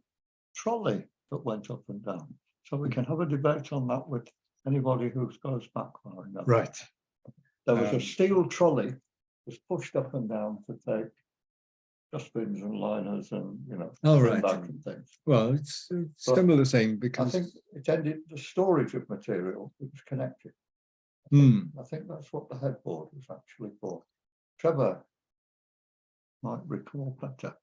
trolley that went up and down. So we can have a debate on that with anybody who goes back far enough. Right. There was a steel trolley was pushed up and down to take dustbins and liners and, you know, right. back and things. Well, it's a similar thing I because think it ended the storage of material that was connected. I think that's what the headboard was actually for. Trevor might recall better.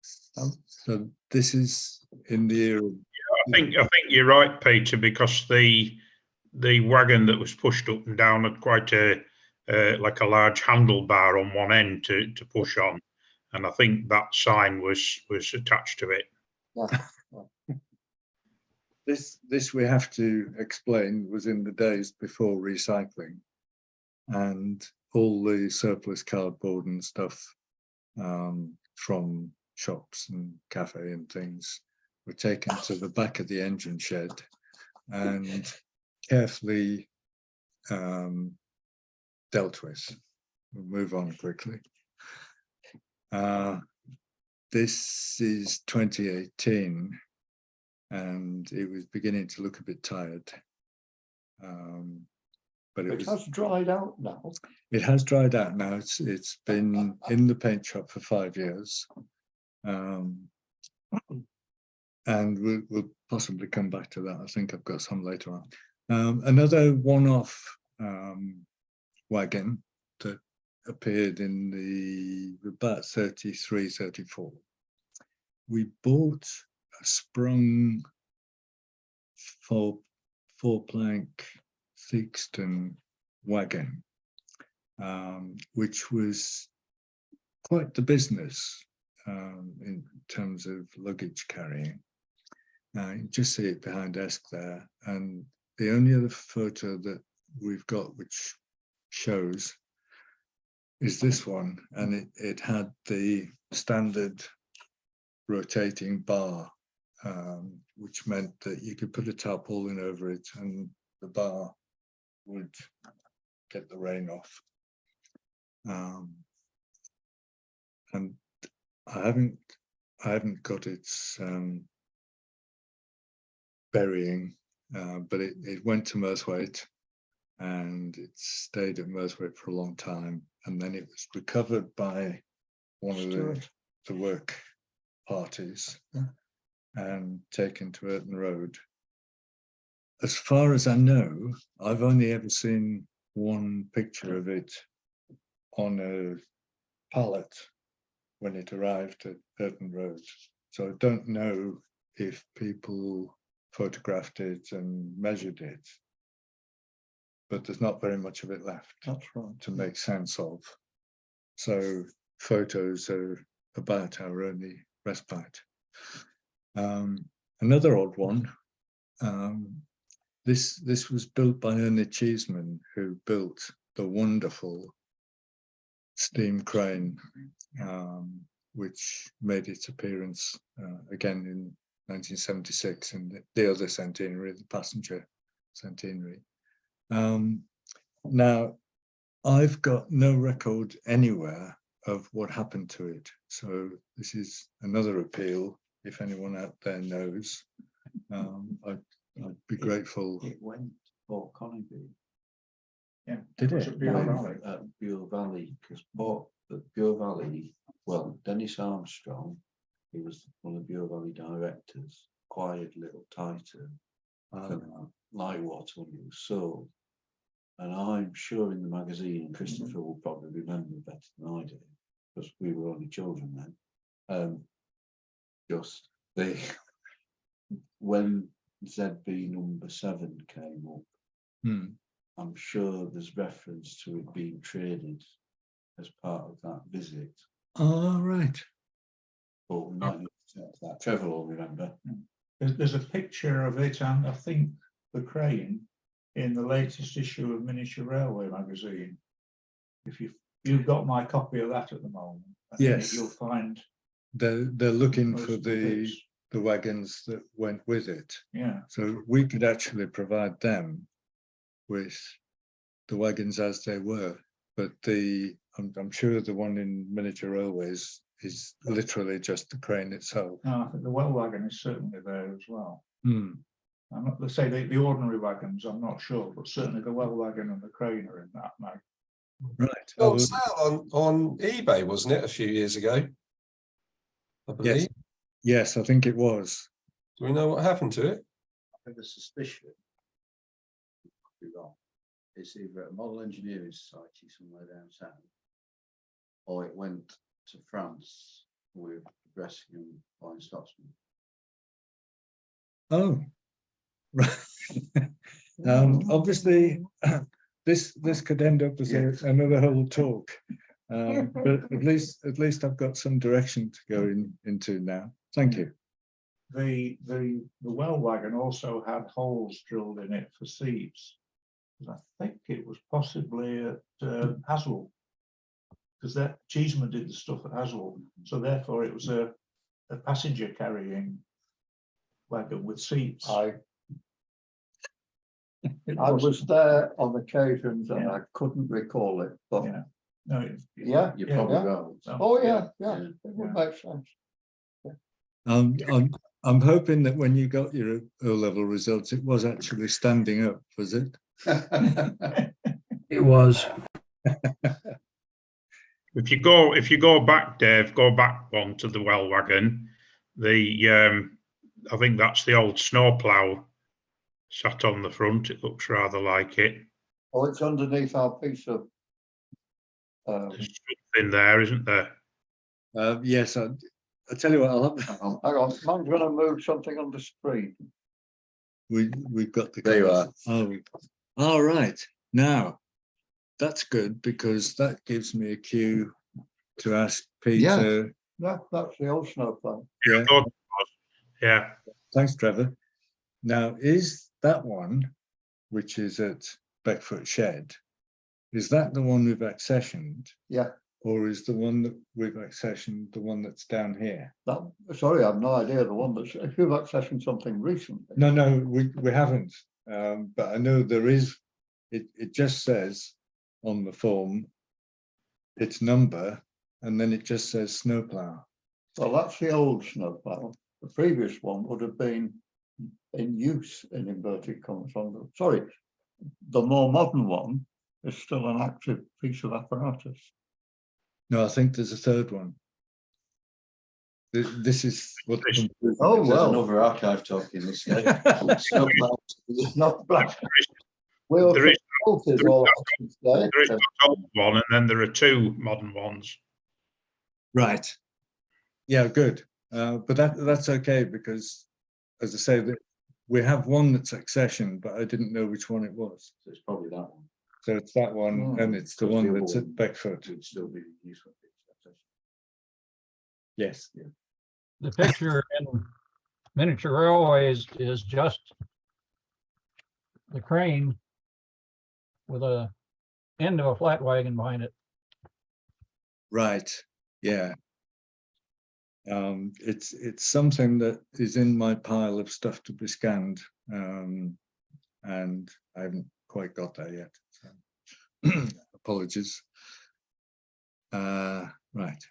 So this is in the era. I think you're right, Peter, because the wagon that was pushed up and down had quite a like a large handlebar on one end to push on, and I think that sign was attached to it. Yeah. This we have to explain was in the days before recycling, and all the surplus cardboard and stuff from shops and cafe and things were taken to the back of the engine shed and carefully dealt with. We'll move on quickly. This is 2018, and it was beginning to look a bit tired. But it has dried out now. It has dried out now. It's been in the paint shop for 5 years. And we'll possibly come back to that. I think I've got some later on. Another one-off wagon that appeared in the about 33, 34. We bought a sprung four-plank Theakston wagon, which was quite the business in terms of luggage carrying. You just see it behind desk there, and the only other photo that we've got which shows is this one, and it had the standard rotating bar, which meant that you could put a tarpaulin over it and the bar would get the rain off. And I haven't got its burying, but it went to Merthwaite, and it stayed at Merthwaite for a long time, and then it was recovered by one of the work parties and taken to Earton Road. As far as I know, I've only ever seen one picture of it on a pallet when it arrived at Earton Road. So I don't know if people photographed it and measured it, but there's not very much of it left. That's right. To make sense of. So photos are about our only respite. Another odd one. This was built by Ernest Cheeseman, who built the wonderful steam crane, which made its appearance again in 1976 in the other centenary, the passenger centenary. Now, I've got no record anywhere of what happened to it. So this is another appeal, if anyone out there knows. I'd be grateful. It went for Connybee. Yeah. Did was it? at Buell Valley. At Buell Valley, because Buell Valley, well, Dennis Armstrong, he was one of the Buell Valley directors, acquired Little Titan from Lightwater when it was sold. And I'm sure in the magazine, and Christopher will probably remember better than I do, because we were only children then. Just the when ZB number 7 came up, I'm sure there's reference to it being traded as part of that visit. Oh, right. But we might need to check that. Trevor will remember. There's a picture of it, and I think the crane in the latest issue of Miniature Railway magazine. If you've got my copy of that at the moment, I think Yes. you'll find They're looking most for of the the bits. wagons that went with it. Yeah, So we could actually provide them with the wagons as they were. But I'm sure the one in Miniature Railways is literally just the crane itself. no, I think the well wagon is certainly there as well. Hmm. I'm not, let's say the ordinary wagons, I'm not sure, but certainly the well wagon and the crane are in that mag. Right. On sale on eBay, wasn't it, a few years ago? I believe. Yes. Yes, I think it was. Do we know what happened to it? I have a suspicion, could be wrong, it's either at a model engineering society somewhere down south, or it went to France with Progressing and Flying Scotsman. Oh, right. Obviously, this could end up as another whole talk, but at least I've got some direction to go into now. Thank you. The well wagon also had holes drilled in it for seats. I think it was possibly at Haswell, because that Cheeseman did the stuff at Haswell, so therefore it was a passenger carrying wagon with seats. I was there on occasions and I couldn't recall it, but Yeah. No, yeah, You're yeah, probably yeah. right. Oh, yeah, Yeah. it would make sense. I'm hoping that when you got your O-level results, it was actually standing up, was it? It was. If you go back, Dave, go back one to the well wagon. I think that's the old snowplow sat on the front. It looks rather like it. Oh, it's underneath our piece of. There's something there, isn't there? Yes, I'll tell you what, Hang on, man's going to move something on the screen. we've got the. There you are. Oh, all right. Now, that's good because that gives me a cue to ask Peter. Yeah, that's the old snowplow. Yeah. I thought it was. Yeah. Thanks, Trevor. Now, is that one, which is at Beckfoot Shed, is that the one we've accessioned? Yeah. Or is the one that we've accessioned the one that's down here? Sorry, I have no idea. The one that's, if you've accessed something recently. No, we haven't. But I know there is. It just says on the form its number, and then it just says snowplow. Well, that's the old snowplow. The previous one would have been in use in inverted commas. Sorry, the more modern one is still an active piece of apparatus. No, I think there's a third one. This is what. Oh, There's well. another archive talk in this day. Not black. There is All that old one, and then there are two modern ones. Right. Yeah, good. But that's okay because, as I say, that we have one that's accession, but I didn't know which one it was. So it's probably that one. So it's that one, and it's the Because one the that's other at Beckfoot. Would still be useful. Yes. The picture in Miniature Railways is just the crane with a end of a flat wagon behind it. Right. Yeah. It's something that is in my pile of stuff to be scanned, and I haven't quite got there yet. So apologies. Right.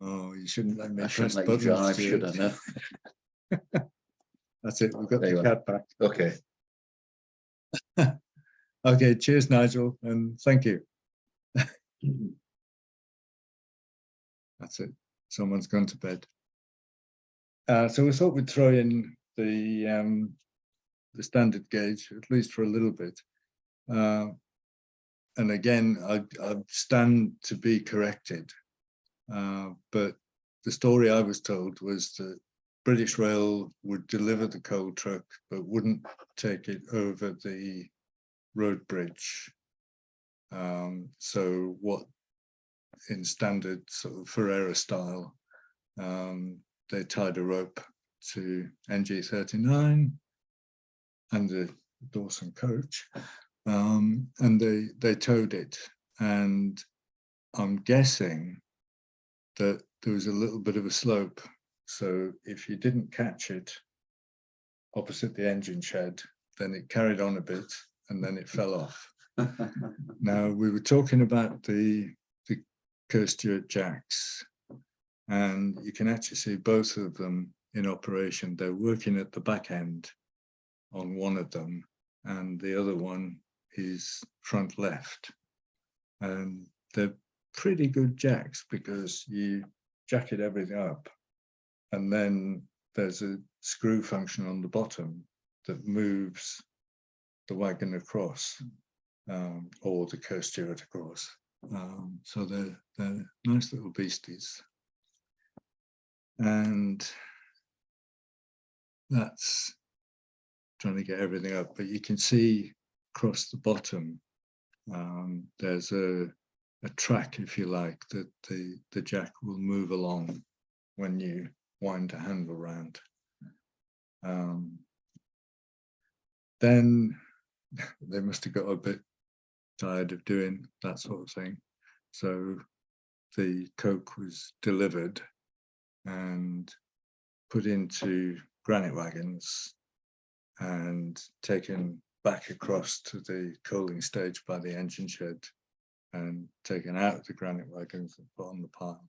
Oh, you shouldn't let me I press shouldn't let you buttons. drive, should I? No. That's it. We've got There you the are. cat back. Okay. Okay. Cheers, Nigel, and thank you. That's it. Someone's gone to bed. So we thought we'd throw in the standard gauge, at least for a little bit. And again, I stand to be corrected. But the story I was told was that British Rail would deliver the coal truck, but wouldn't take it over the road bridge. So what in standard sort of Ferreira style, they tied a rope to NG39 and the Dawson coach, and they towed it. And I'm guessing that there was a little bit of a slope. So if you didn't catch it opposite the engine shed, then it carried on a bit and then it fell off. Now, we were talking about the Kerr-Stewart jacks, and you can actually see both of them in operation. They're working at the back end on one of them, and the other one is front left. And they're pretty good jacks because you jacket everything up, and then there's a screw function on the bottom that moves the wagon across, or the Kerr-Stewart across. So they're nice little beasties. And that's trying to get everything up, but you can see across the bottom, there's a track, if you like, that the jack will move along when you wind the handle round. Then they must have got a bit tired of doing that sort of thing. So the coke was delivered and put into granite wagons and taken back across to the coaling stage by the engine shed and taken out of the granite wagons and put on the pile,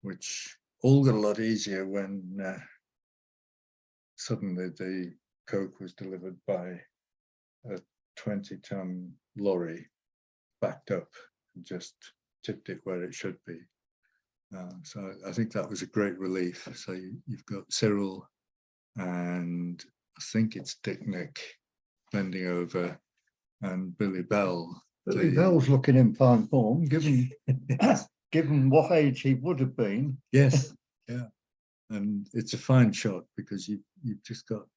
which all got a lot easier when suddenly the coke was delivered by a 20-ton lorry, backed up and just tipped it where it should be. So I think that was a great relief. So you've got Cyril and I think it's Dick Nick bending over, and Billy Bell. Billy Bell's looking in fine form, given given what age he would have been. Yes, yeah. And it's a fine shot because you've just got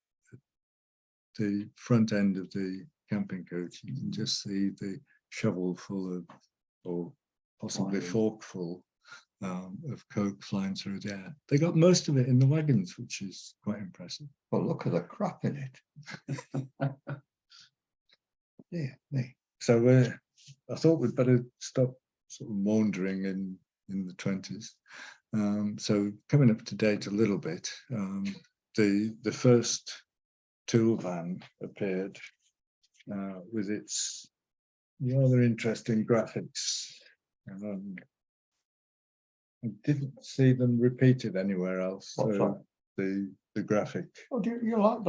the front end of the camping coach. You can just see the shovel full of, or possibly fork full of coke flying through the air. They got most of it in the wagons, which is quite impressive. Well, look at the crap in it. Yeah. So I thought we'd better stop sort of maundering in the 20s. So coming up to date a little bit, the first tool van appeared with its rather interesting graphics. I didn't see them repeated anywhere else. What's So the graphic. Oh, do you like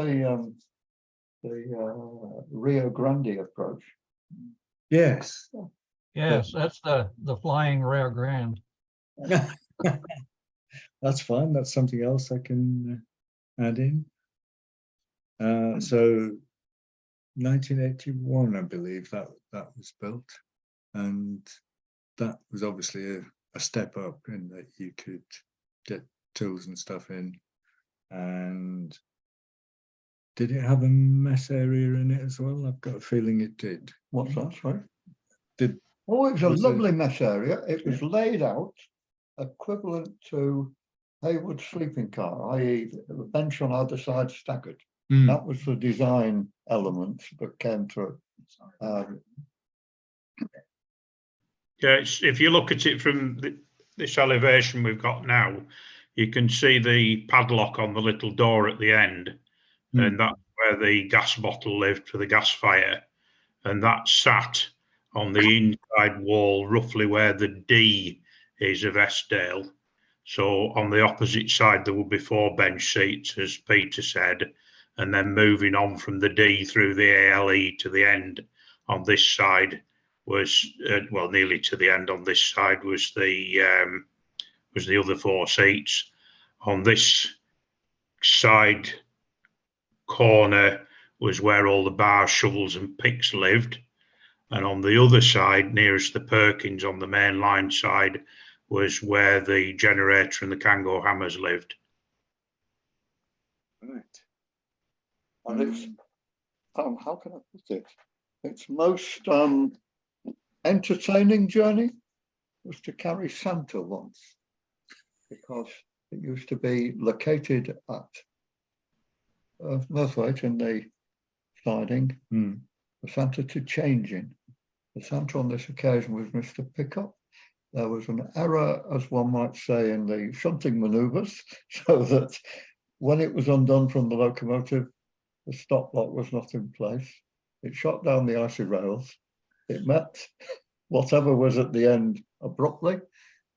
the Rio Grande approach? Yes. Yes, that's the flying Rio Grande. That's fine. That's something else I can add in. So 1981, I believe that was built, and that was obviously a step up in that you could get tools and stuff in. And did it have a mess area in it as well? I've got a feeling it did. What's that, sorry? Did Oh, it was a was lovely mess area. It was laid out equivalent to Heywood sleeping car, i.e. the bench on either side staggered. That was the design element that came through. Yeah, if you look at it from this elevation we've got now, you can see the padlock on the little door at the end, and that's where the gas bottle lived for the gas fire, and that sat on the inside wall, roughly where the D is of Eskdale, So on the opposite side, there would be 4 bench seats, as Peter said, and then moving on from the D through the ALE to the end on this side was, well, nearly to the end on this side was the other 4 seats. On this side corner was where all the bars, shovels and picks lived. And on the other side, nearest the Perkins on the main line side, was where the generator and the Kango hammers lived. Right. And it's, how can I put it? Its most entertaining journey was to carry Santa once, because it used to be located at Merthwaite in the siding, for Santa to change in. The Santa on this occasion was Mr. Pickup. There was an error, as one might say, in the shunting manoeuvres, so that when it was undone from the locomotive, the stop lock was not in place. It shot down the icy rails. It met whatever was at the end abruptly,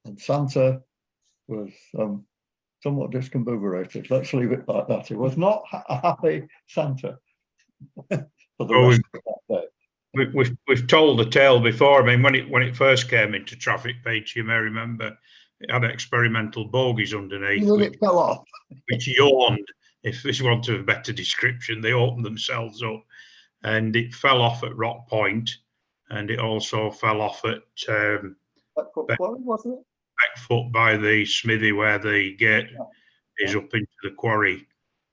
and Santa was somewhat discombobulated. Let's leave it like that. It was not a happy Santa for the rest of that day. We've told the tale before. I mean, when it first came into traffic, Page, you may remember, it had experimental bogies underneath, It fell off. which yawned. If you want to have a better description, they opened themselves up, and it fell off at Rock Point, and it also fell off at Wasn't it? Beckfoot by the smithy where the gate is up into the quarry.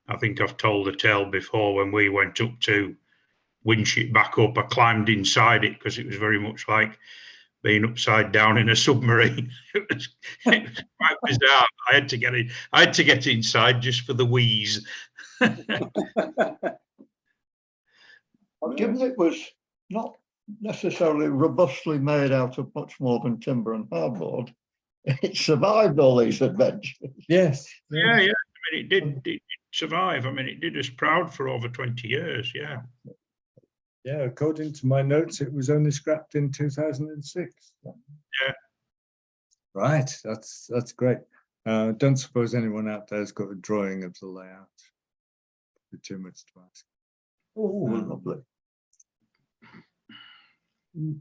I think I've told the tale before. When we went up to winch it back up, I climbed inside it because it was very much like being upside down in a submarine. It was quite bizarre. I had to get inside just for the wheeze. Given it was not necessarily robustly made out of much more than timber and hardboard, it survived all these adventures. Yes. Yeah. I mean, it did survive. I mean, it did us proud for over 20 years. Yeah. Yeah, according to my notes, it was only scrapped in 2006. Yeah. Right, that's great. Don't suppose anyone out there has got a drawing of the layout. Too much to ask. Oh, lovely.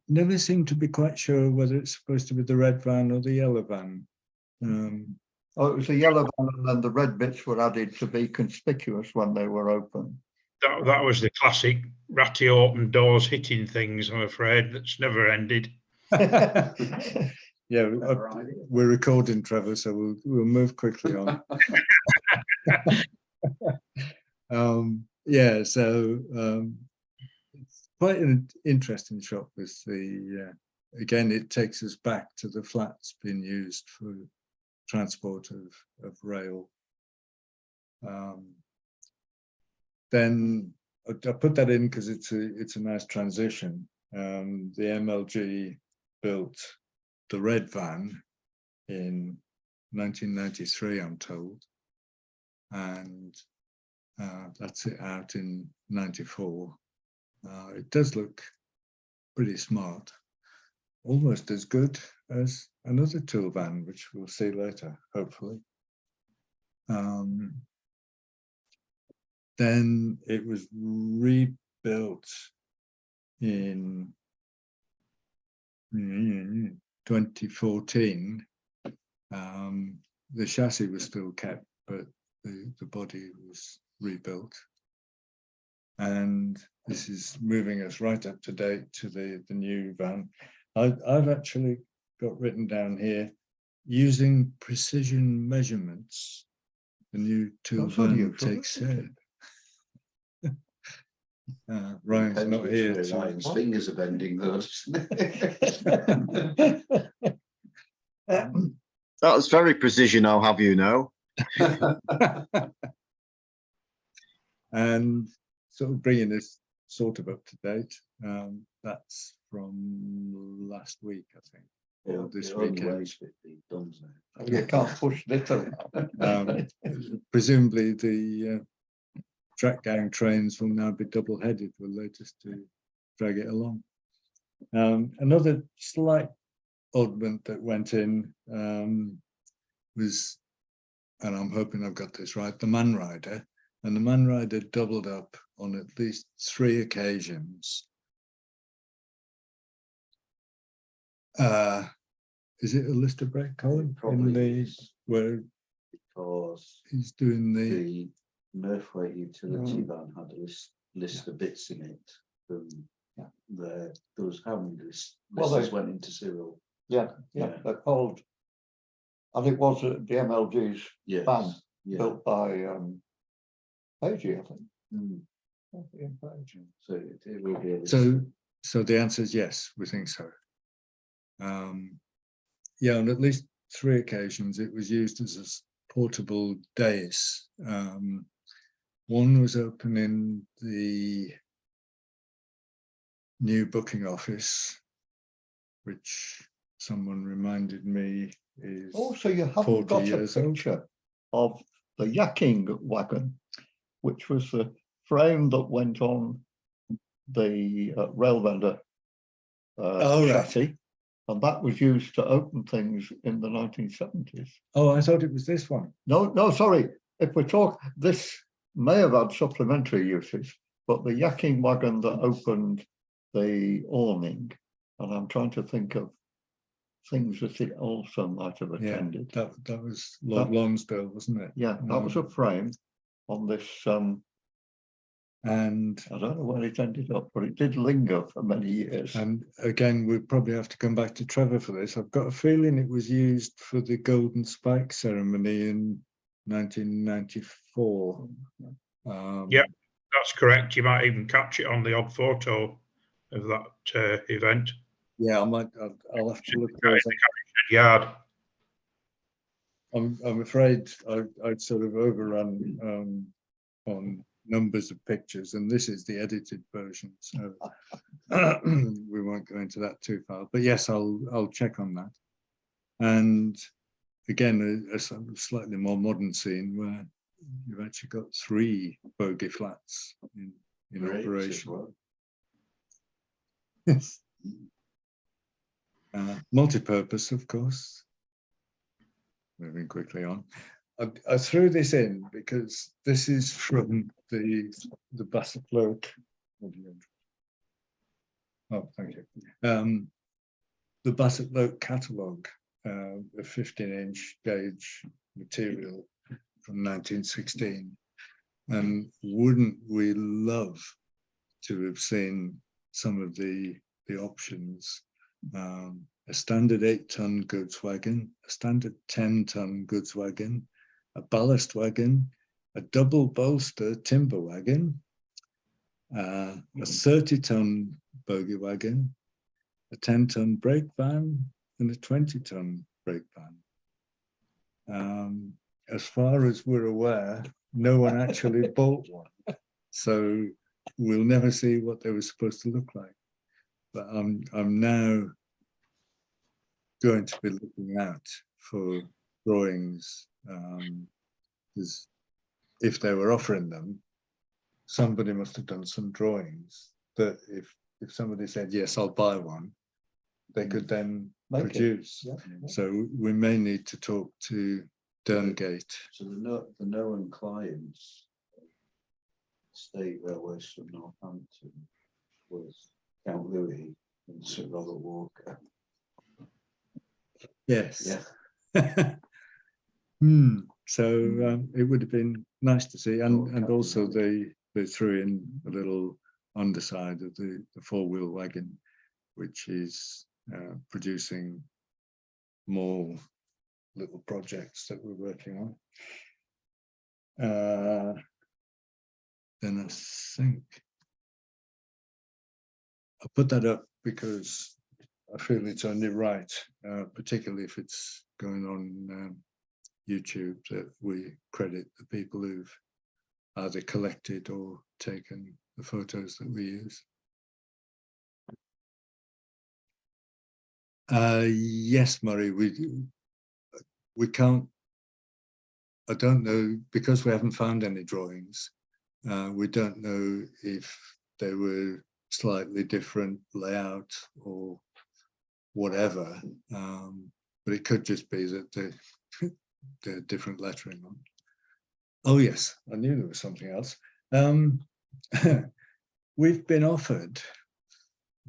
Never seem to be quite sure whether it's supposed to be the red van or the yellow van. Oh, it was the yellow van, and then the red bits were added to be conspicuous when they were open. That was the classic ratty open doors hitting things, I'm afraid, that's never ended. Yeah, we're recording, Trevor, so we'll move quickly on. Yeah, so it's quite an interesting shot with the, again, it takes us back to the flats being used for transport of rail. Then I put that in because it's a nice transition. The MLG built the red van in 1993, I'm told, and that's it out in 94. It does look pretty smart, almost as good as another tool van, which we'll see later, hopefully. Then it was rebuilt in 2014. The chassis was still kept, but the body was rebuilt. And this is moving us right up to date to the new van. I've actually got written down here, using precision measurements, the new tool van takes shape. Ryan's not here. Ryan's fingers are bending though. That was very precision, I'll have you know. And sort of bringing this sort of up to date. That's from last week, I think, or this weekend. You can't push this around. Presumably the track gang trains will now be double-headed, will they, just to drag it along. Another slight oddment that went in, was, and I'm hoping I've got this right, the man rider, and the man rider doubled up on at least 3 occasions. Is it a Lister break, Colin? Probably is, where because he's doing the Murthwaite utility van had a list of bits in it from there was how many lists went into Cyril. Yeah, they're called, and it was the MLG's van built by Pagey, I think. So it will be a list. So the answer is yes, we think so. Yeah, on at least 3 occasions it was used as a portable dais. One was open in the new booking office, which someone reminded me is also you haven't got a picture of the yakking wagon, which was the frame that went on the rail vendor chassis, and that was used to open things in the 1970s. Oh, I thought it was this one. No, sorry. If we talk, this may have had supplementary uses, but the yakking wagon that opened the awning, and I'm trying to think of things that it also might have attended. That was Lord Lonsdale, wasn't it? Yeah, that was a frame on this. And I don't know where it ended up, but it did linger for many years. And again, we'll probably have to come back to Trevor for this. I've got a feeling it was used for the Golden Spike ceremony in 1994. Yeah, that's correct. You might even catch it on the odd photo of that event. Yeah, I'll have to look at the yard. I'm afraid I'd sort of overrun on numbers of pictures, and this is the edited version, so we won't go into that too far. But yes, I'll check on that. And again, a slightly more modern scene where you've actually got 3 bogey flats in operation. Well. Yes. Multi-purpose, of course. Moving quickly on. I threw this in because this is from the Bassett-Loke. Oh, thank you. The Bassett-Loke catalogue, a 15-inch gauge material from 1916. And wouldn't we love to have seen some of the options? A standard 8-ton goods wagon, a standard 10-ton goods wagon, a ballast wagon, a double bolster timber wagon, a 30-ton bogey wagon, a 10-ton brake van, and a 20-ton brake van. As far as we're aware, no one actually bought one, so we'll never see what they were supposed to look like. But I'm now going to be looking out for drawings, because if they were offering them, somebody must have done some drawings that if somebody said, yes, I'll buy one, they could then produce. So we may need to talk to Derngate. So the known clients, State Railways from Northampton, was Count Louis and Sir Robert Walker. Yes. Yeah. So it would have been nice to see, and also they threw in a little underside of the 4-wheel wagon, which is producing more little projects that we're working on. Then I think I put that up because I feel it's only right, particularly if it's going on YouTube, that we credit the people who've either collected or taken the photos that we use. Yes, Murray, we can't, I don't know, because we haven't found any drawings, we don't know if they were slightly different layout or whatever, but it could just be that the different lettering on. Oh yes, I knew there was something else. We've been offered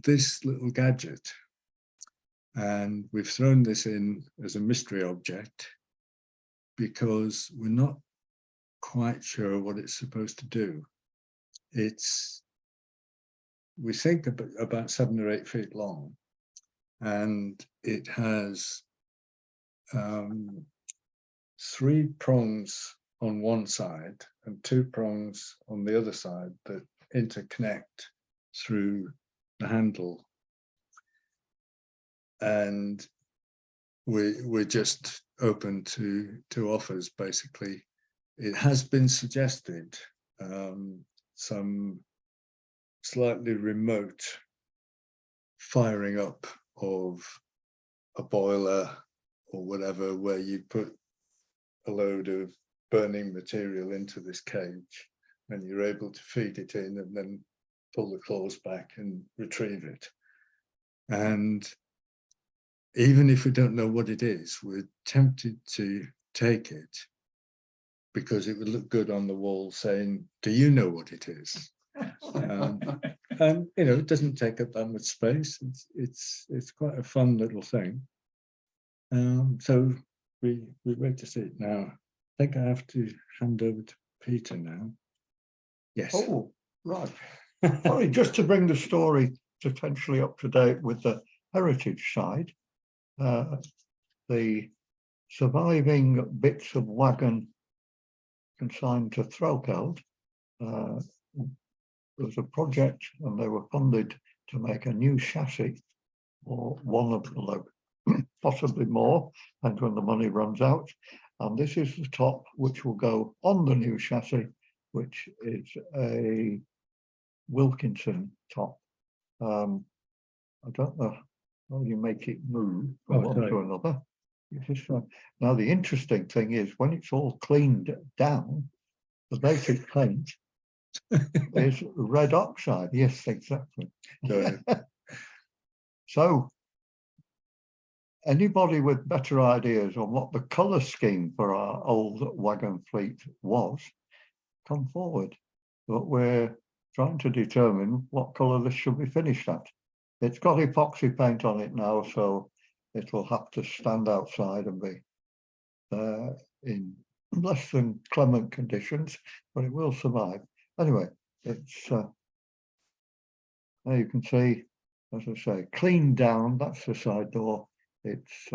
this little gadget, and we've thrown this in as a mystery object because we're not quite sure what it's supposed to do. It's, we think about 7 or 8 feet long, and it has 3 prongs on one side and 2 prongs on the other side that interconnect through the handle. And we're just open to offers, basically. It has been suggested some slightly remote firing up of a boiler or whatever, where you put a load of burning material into this cage and you're able to feed it in and then pull the claws back and retrieve it. And even if we don't know what it is, we're tempted to take it because it would look good on the wall saying, do you know what it is? And you know, it doesn't take up that much space. It's quite a fun little thing. So we wait to see it now. I think I have to hand over to Peter now. Yes. Oh, right. Sorry, just to bring the story potentially up to date with the heritage side, the surviving bits of Wagon consigned to Threlkeld, there was a project and they were funded to make a new chassis or one of the load, possibly more, and when the money runs out. And this is the top which will go on the new chassis, which is a Wilkinson top. I don't know how you make it move from one to another. Now the interesting thing is when it's all cleaned down, the basic paint is red oxide. Yes, exactly. So anybody with better ideas on what the colour scheme for our old Wagon fleet was, come forward. But we're trying to determine what colour this should be finished at. It's got epoxy paint on it now, so it will have to stand outside and be in less than clement conditions, but it will survive. Anyway, it's there you can see, as I say, cleaned down. That's the side door. It's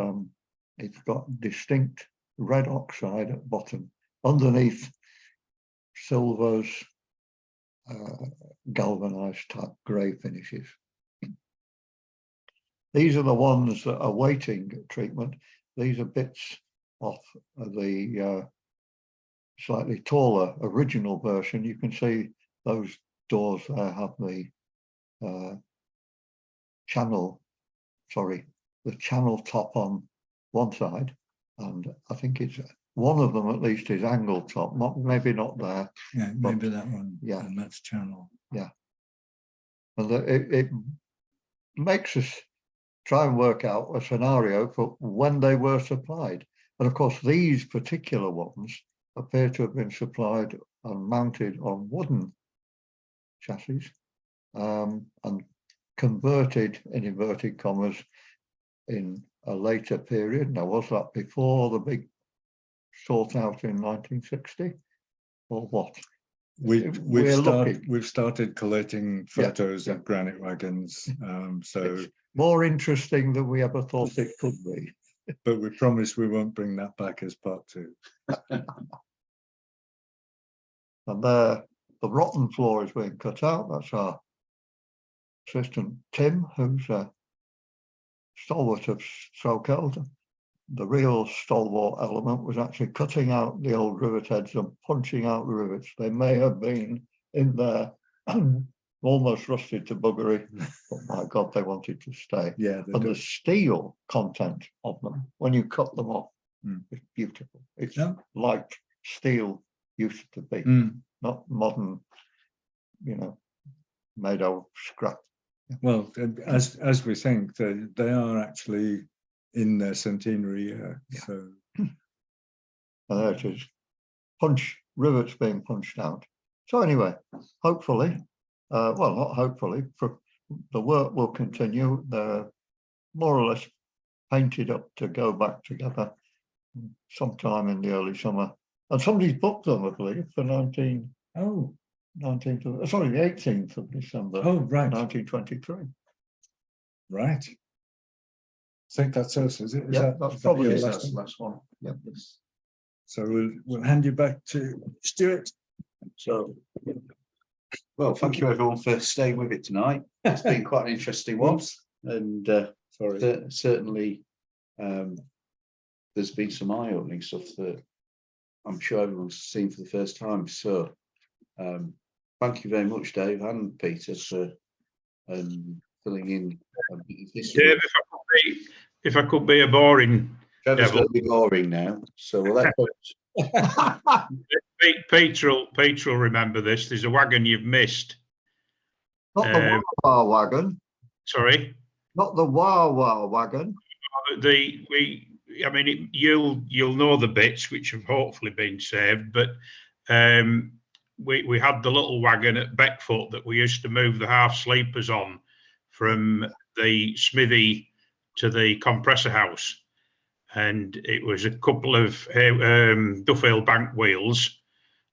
got distinct red oxide at bottom. Underneath, silvers, galvanized type grey finishes. These are the ones that are waiting treatment. These are bits off the slightly taller original version. You can see those doors there have the channel top on one side, and I think it's one of them at least is angle top, maybe not there. Yeah, maybe that one. Yeah, and that's channel. Yeah, and it makes us try and work out a scenario for when they were supplied. And of course, these particular ones appear to have been supplied and mounted on wooden chassis and converted, in inverted commas, in a later period. Now, was that before the big sort out in 1960 or what? We've started collating photos of granite wagons, so it's more interesting than we ever thought it could be. But we promise we won't bring that back as part 2. And the rotten floor is being cut out. That's our assistant Tim, who's a stalwart of Threlkeld. The real stalwart element was actually cutting out the old rivet heads and punching out the rivets. They may have been in there almost rusted to buggery, but my God, they wanted to stay. Yeah, and the steel content of them, when you cut them off, it's beautiful. It's like steel used to be, not modern, you know, made of scrap. Well, as we think, they are actually in their centenary year. So And there it is. Rivets being punched out. So anyway, hopefully, well, not hopefully, the work will continue. They're more or less painted up to go back together sometime in the early summer. And somebody's booked them, I believe, for 19th of, sorry, the 18th of December. Oh, right. 1923. Right. I think that's us, is it? Yeah, that's probably your the last one? last one. Yep. So we'll hand you back to Stuart. So, well, thank you everyone for staying with it tonight. It's been quite an interesting one, and certainly there's been some eye-opening stuff that I'm sure everyone's seen for the first time. So, thank you very much, Dave and Peter, for filling in a bit of history. Dave, if I could be a boring Trevor's devil. going to be boring now, so we'll let Peter will remember this. There's a wagon you've missed. Not the Wah wagon. Sorry? Not the Wah wagon. You'll know the bits which have hopefully been saved, but we had the little wagon at Beckfoot that we used to move the half sleepers on from the smithy to the compressor house. And it was a couple of Duffield bank wheels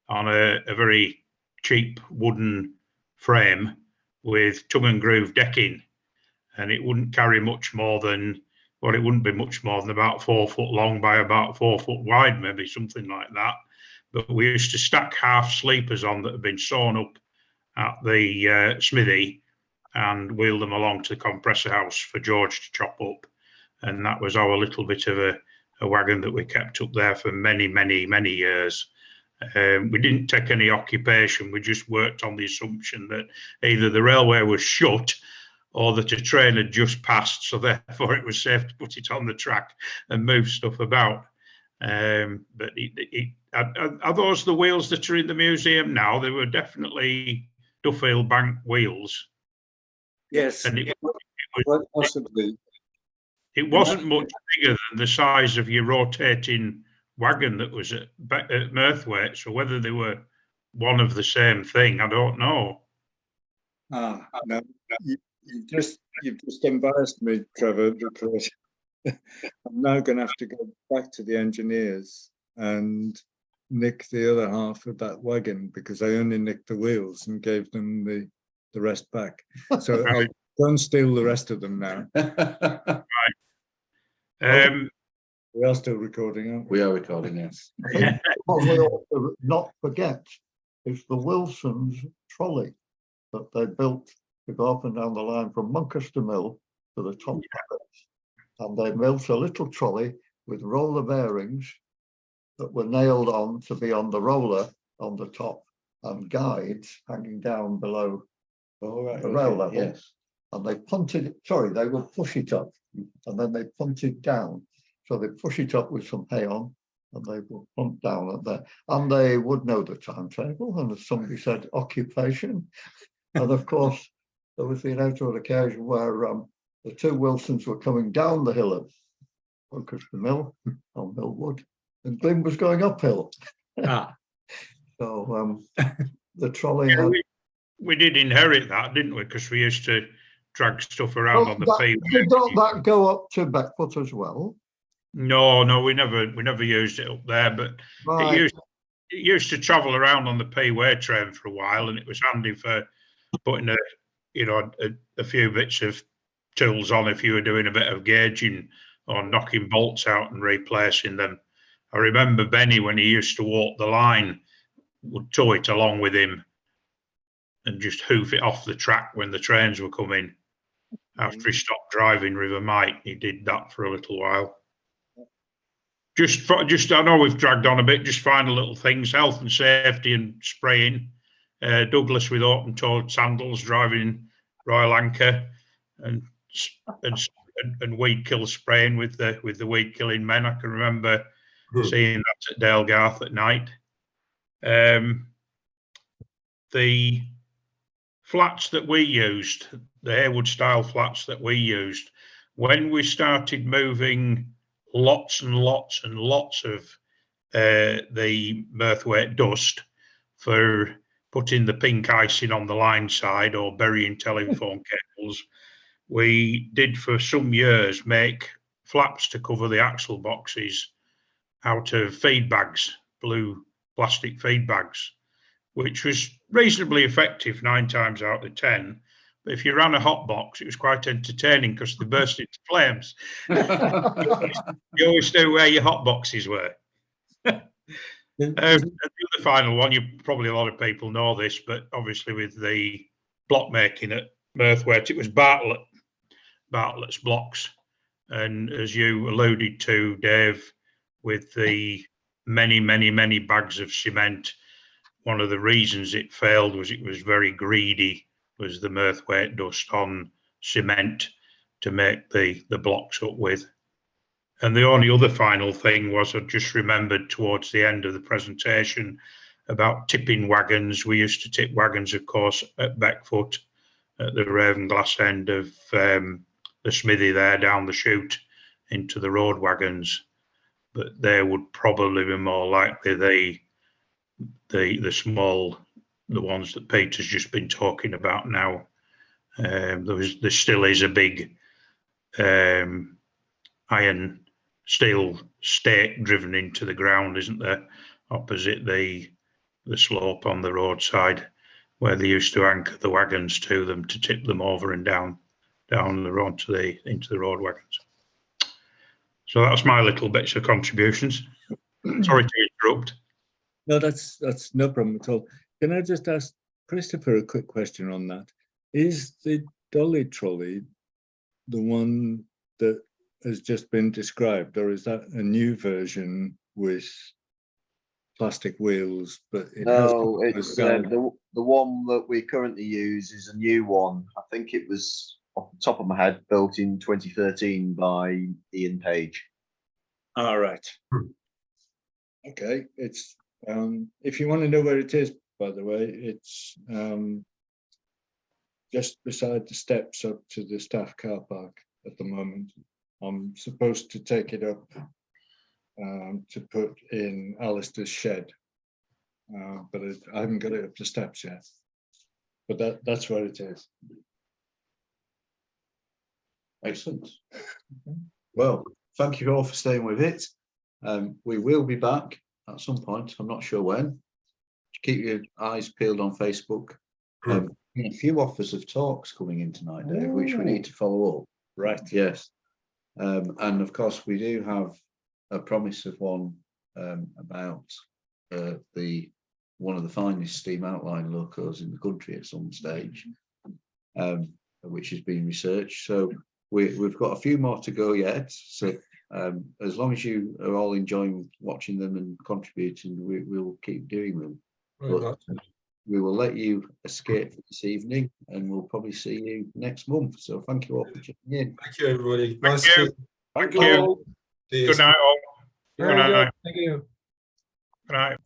on a very cheap wooden frame with tongue and groove decking. And it wouldn't carry much more than, well, it wouldn't be much more than about 4 foot long by about 4 foot wide, maybe something like that. But we used to stack half sleepers on that had been sewn up at the smithy and wheel them along to the compressor house for George to chop up. And that was our little bit of a wagon that we kept up there for many, many, many years. We didn't take any occupation. We just worked on the assumption that either the railway was shut or that a train had just passed, so therefore it was safe to put it on the track and move stuff about. But are those the wheels that are in the museum now? They were definitely Duffield bank wheels. Yes, and possibly. It wasn't much bigger than the size of your rotating wagon that was at Merthwaite. So whether they were one of the same thing, I don't know. No, you've just embarrassed me, Trevor, because I'm now going to have to go back to the engineers and nick the other half of that wagon, because I only nicked the wheels and gave them the rest back. So I'll go and steal the rest of them now. We are still recording, aren't we? We are recording, yes. What we ought to not forget is the Wilson's trolley that they built to go up and down the line from Muncaster Mill to the top. And they built a little trolley with roller bearings that were nailed on to be on the roller on the top, and guides hanging down below the rail level. Yes. And they punted it, they would push it up and then they punted down. So they push it up with some hay on and they would punt down at there. And they would know the timetable. And as somebody said, occupation. And of course, there was the inevitable occasion where the two Wilsons were coming down the hill of Muncaster Mill on Millwood, and Glyn was going uphill. So the trolley had... We did inherit that, didn't we? Because we used to drag stuff around on the pavement. Did that go up to Beckfoot as well? No, we never used it up there, but it used to travel around on the P-way train for a while, and it was handy for putting a few bits of tools on if you were doing a bit of gauging or knocking bolts out and replacing them. I remember Benny, when he used to walk the line, would tow it along with him and just hoof it off the track when the trains were coming. After he stopped driving River Mike, he did that for a little while. Just I know we've dragged on a bit, just final little things, health and safety and spraying. Douglas with open-toed sandals driving Royal Anchor, and weed kill spraying with the weed killing men. I can remember seeing that at Dalegarth at night. The flats that we used, the Heywood style flats that we used, when we started moving lots and lots and lots of the Mirthwaite dust for putting the pink icing on the line side or burying telephone cables. We did for some years make flaps to cover the axle boxes out of feed bags, blue plastic feed bags, which was reasonably effective 9 times out of 10. But if you ran a hot box, it was quite entertaining because they burst into flames. You always knew where your hot boxes were. The other final one, probably a lot of people know this, but obviously with the block making at Mirthwaite, it was Bartlett's blocks. And as you alluded to, Dave, with the many bags of cement, one of the reasons it failed was it was very greedy, was the Mirthwaite dust on cement to make the blocks up with. And the only other final thing was I just remembered towards the end of the presentation about tipping wagons. We used to tip wagons, of course, at Beckfoot at the Ravenglass end of the smithy there down the chute into the road wagons. But they would probably be more likely the small, the ones that Peter's just been talking about now. There still is a big iron steel stake driven into the ground, isn't there, opposite the slope on the roadside, where they used to anchor the wagons to them to tip them over and down the road into the road wagons. So that's my little bits of contributions. Sorry to interrupt. No, that's no problem at all. Can I just ask Christopher a quick question on that? Is the dolly trolley the one that has just been described, or is that a new version with plastic wheels? But No, it's the one that we currently use is a new one. I think it was, off the top of my head, built in 2013 by Ian Page. All right. Okay, it's if you want to know where it is, by the way, it's just beside the steps up to the staff car park at the moment. I'm supposed to take it up to put in Alistair's shed, but I haven't got it up the steps yet. But that's where it is. Excellent. Well, thank you all for staying with it. We will be back at some point. I'm not sure when. Keep your eyes peeled on Facebook. A few offers of talks coming in tonight, Dave, which we need to follow up. Right. Yes. And of course, we do have a promise of one about one of the finest steam outline locos in the country at some stage, which is being researched. So we've got a few more to go yet. So as long as you are all enjoying watching them and contributing, we'll keep doing them. But we will let you escape for this evening, and we'll probably see you next month. So thank you all for tuning in. Thank you, everybody. Thank you. Thank you. Good night, all. Good night. Thank you. Good night.